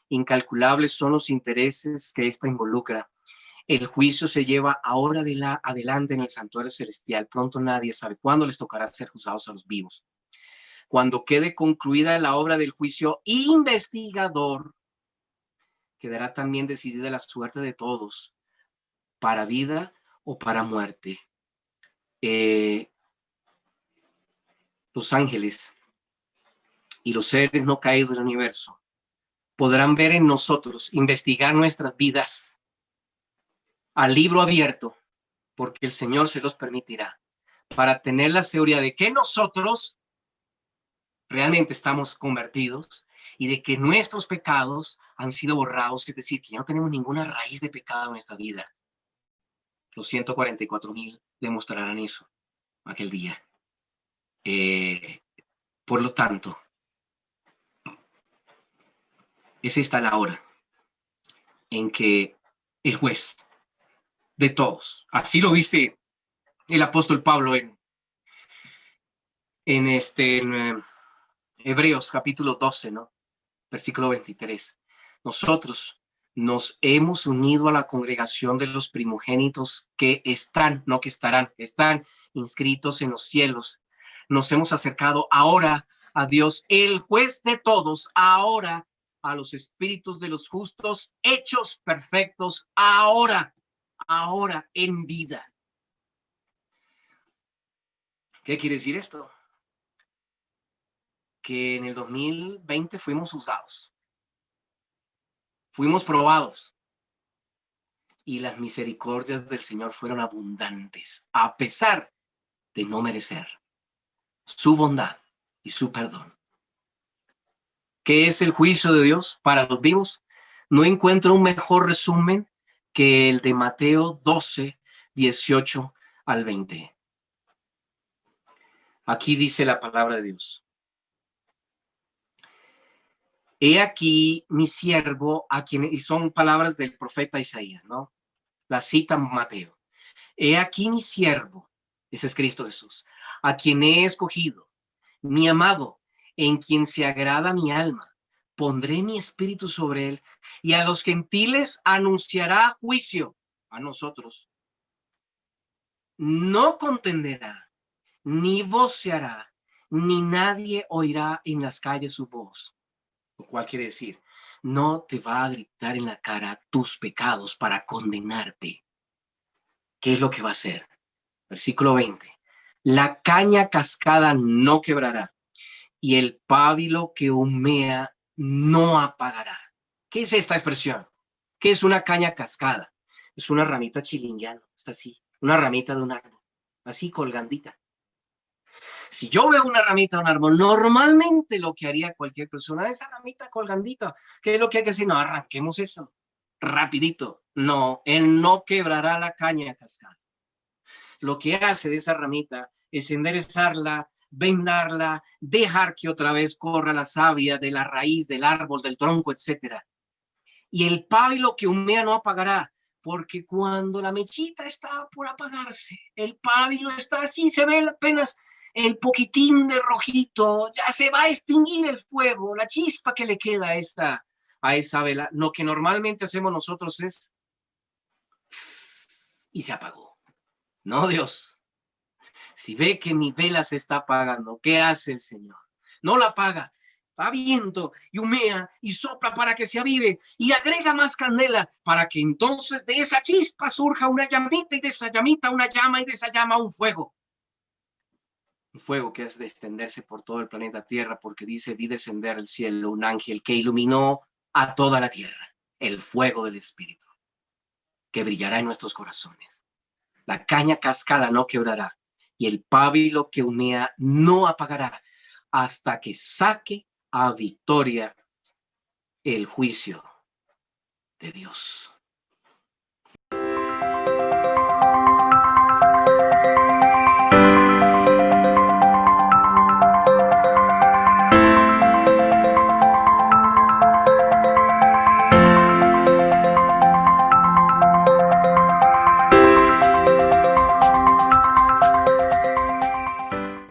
incalculables son los intereses que ésta involucra. El juicio se lleva ahora adelante en el santuario celestial. Pronto nadie sabe cuándo les tocará ser juzgados a los vivos. Cuando quede concluida la obra del juicio investigador, quedará también decidida la suerte de todos, para vida o para muerte. Los ángeles y los seres no caídos del universo podrán ver en nosotros, investigar nuestras vidas al libro abierto, porque el Señor se los permitirá, para tener la seguridad de que nosotros realmente estamos convertidos y de que nuestros pecados han sido borrados, es decir, que ya no tenemos ninguna raíz de pecado en esta vida. Los 144,000 demostrarán eso aquel día. Por lo tanto, es esta la hora en que el juez de todos, así lo dice el apóstol Pablo en Hebreos capítulo 12, ¿no? Versículo 23. Nosotros nos hemos unido a la congregación de los primogénitos que están, no que estarán, están inscritos en los cielos. Nos hemos acercado ahora a Dios, el juez de todos, ahora a los espíritus de los justos, hechos perfectos, ahora en vida. ¿Qué quiere decir esto? Que en el 2020 fuimos juzgados, fuimos probados y las misericordias del Señor fueron abundantes, a pesar de no merecer su bondad y su perdón. ¿Qué es el juicio de Dios para los vivos? No encuentro un mejor resumen que el de Mateo 12, 18 al 20. Aquí dice la palabra de Dios. He aquí mi siervo, a quien, y son palabras del profeta Isaías, ¿no? La cita Mateo. He aquí mi siervo, ese es Cristo Jesús, a quien he escogido, mi amado, en quien se agrada mi alma. Pondré mi espíritu sobre él y a los gentiles anunciará juicio, a nosotros. No contenderá, ni voceará, ni nadie oirá en las calles su voz. Lo cual quiere decir, no te va a gritar en la cara tus pecados para condenarte. ¿Qué es lo que va a hacer? Versículo 20. La caña cascada no quebrará y el pábilo que humea no apagará. ¿Qué es esta expresión? ¿Qué es una caña cascada? Es una ramita chilingueando, está así, una ramita de un árbol, así colgandita. Si yo veo una ramita de un árbol, normalmente lo que haría cualquier persona, esa ramita colgandita, ¿qué es lo que hay que hacer? No, arranquemos eso, rapidito. No, él no quebrará la caña cascada. Lo que hace de esa ramita es enderezarla, vendarla, dejar que otra vez corra la savia de la raíz del árbol, del tronco, etc. Y el pábilo que humea no apagará, porque cuando la mechita está por apagarse, el pábilo está así, se ve apenas el poquitín de rojito, ya se va a extinguir el fuego, la chispa que le queda a esa vela. Lo que normalmente hacemos nosotros es y se apagó. No, Dios. Si ve que mi vela se está apagando, ¿qué hace el Señor? No la apaga. da viento y humea y sopla para que se avive y agrega más candela para que entonces de esa chispa surja una llamita y de esa llamita una llama y de esa llama un fuego. Un fuego que es de extenderse por todo el planeta Tierra, porque dice, vi descender del cielo un ángel que iluminó a toda la tierra, el fuego del Espíritu, que brillará en nuestros corazones. La caña cascada no quebrará y el pábilo que humea no apagará hasta que saque a victoria el juicio de Dios.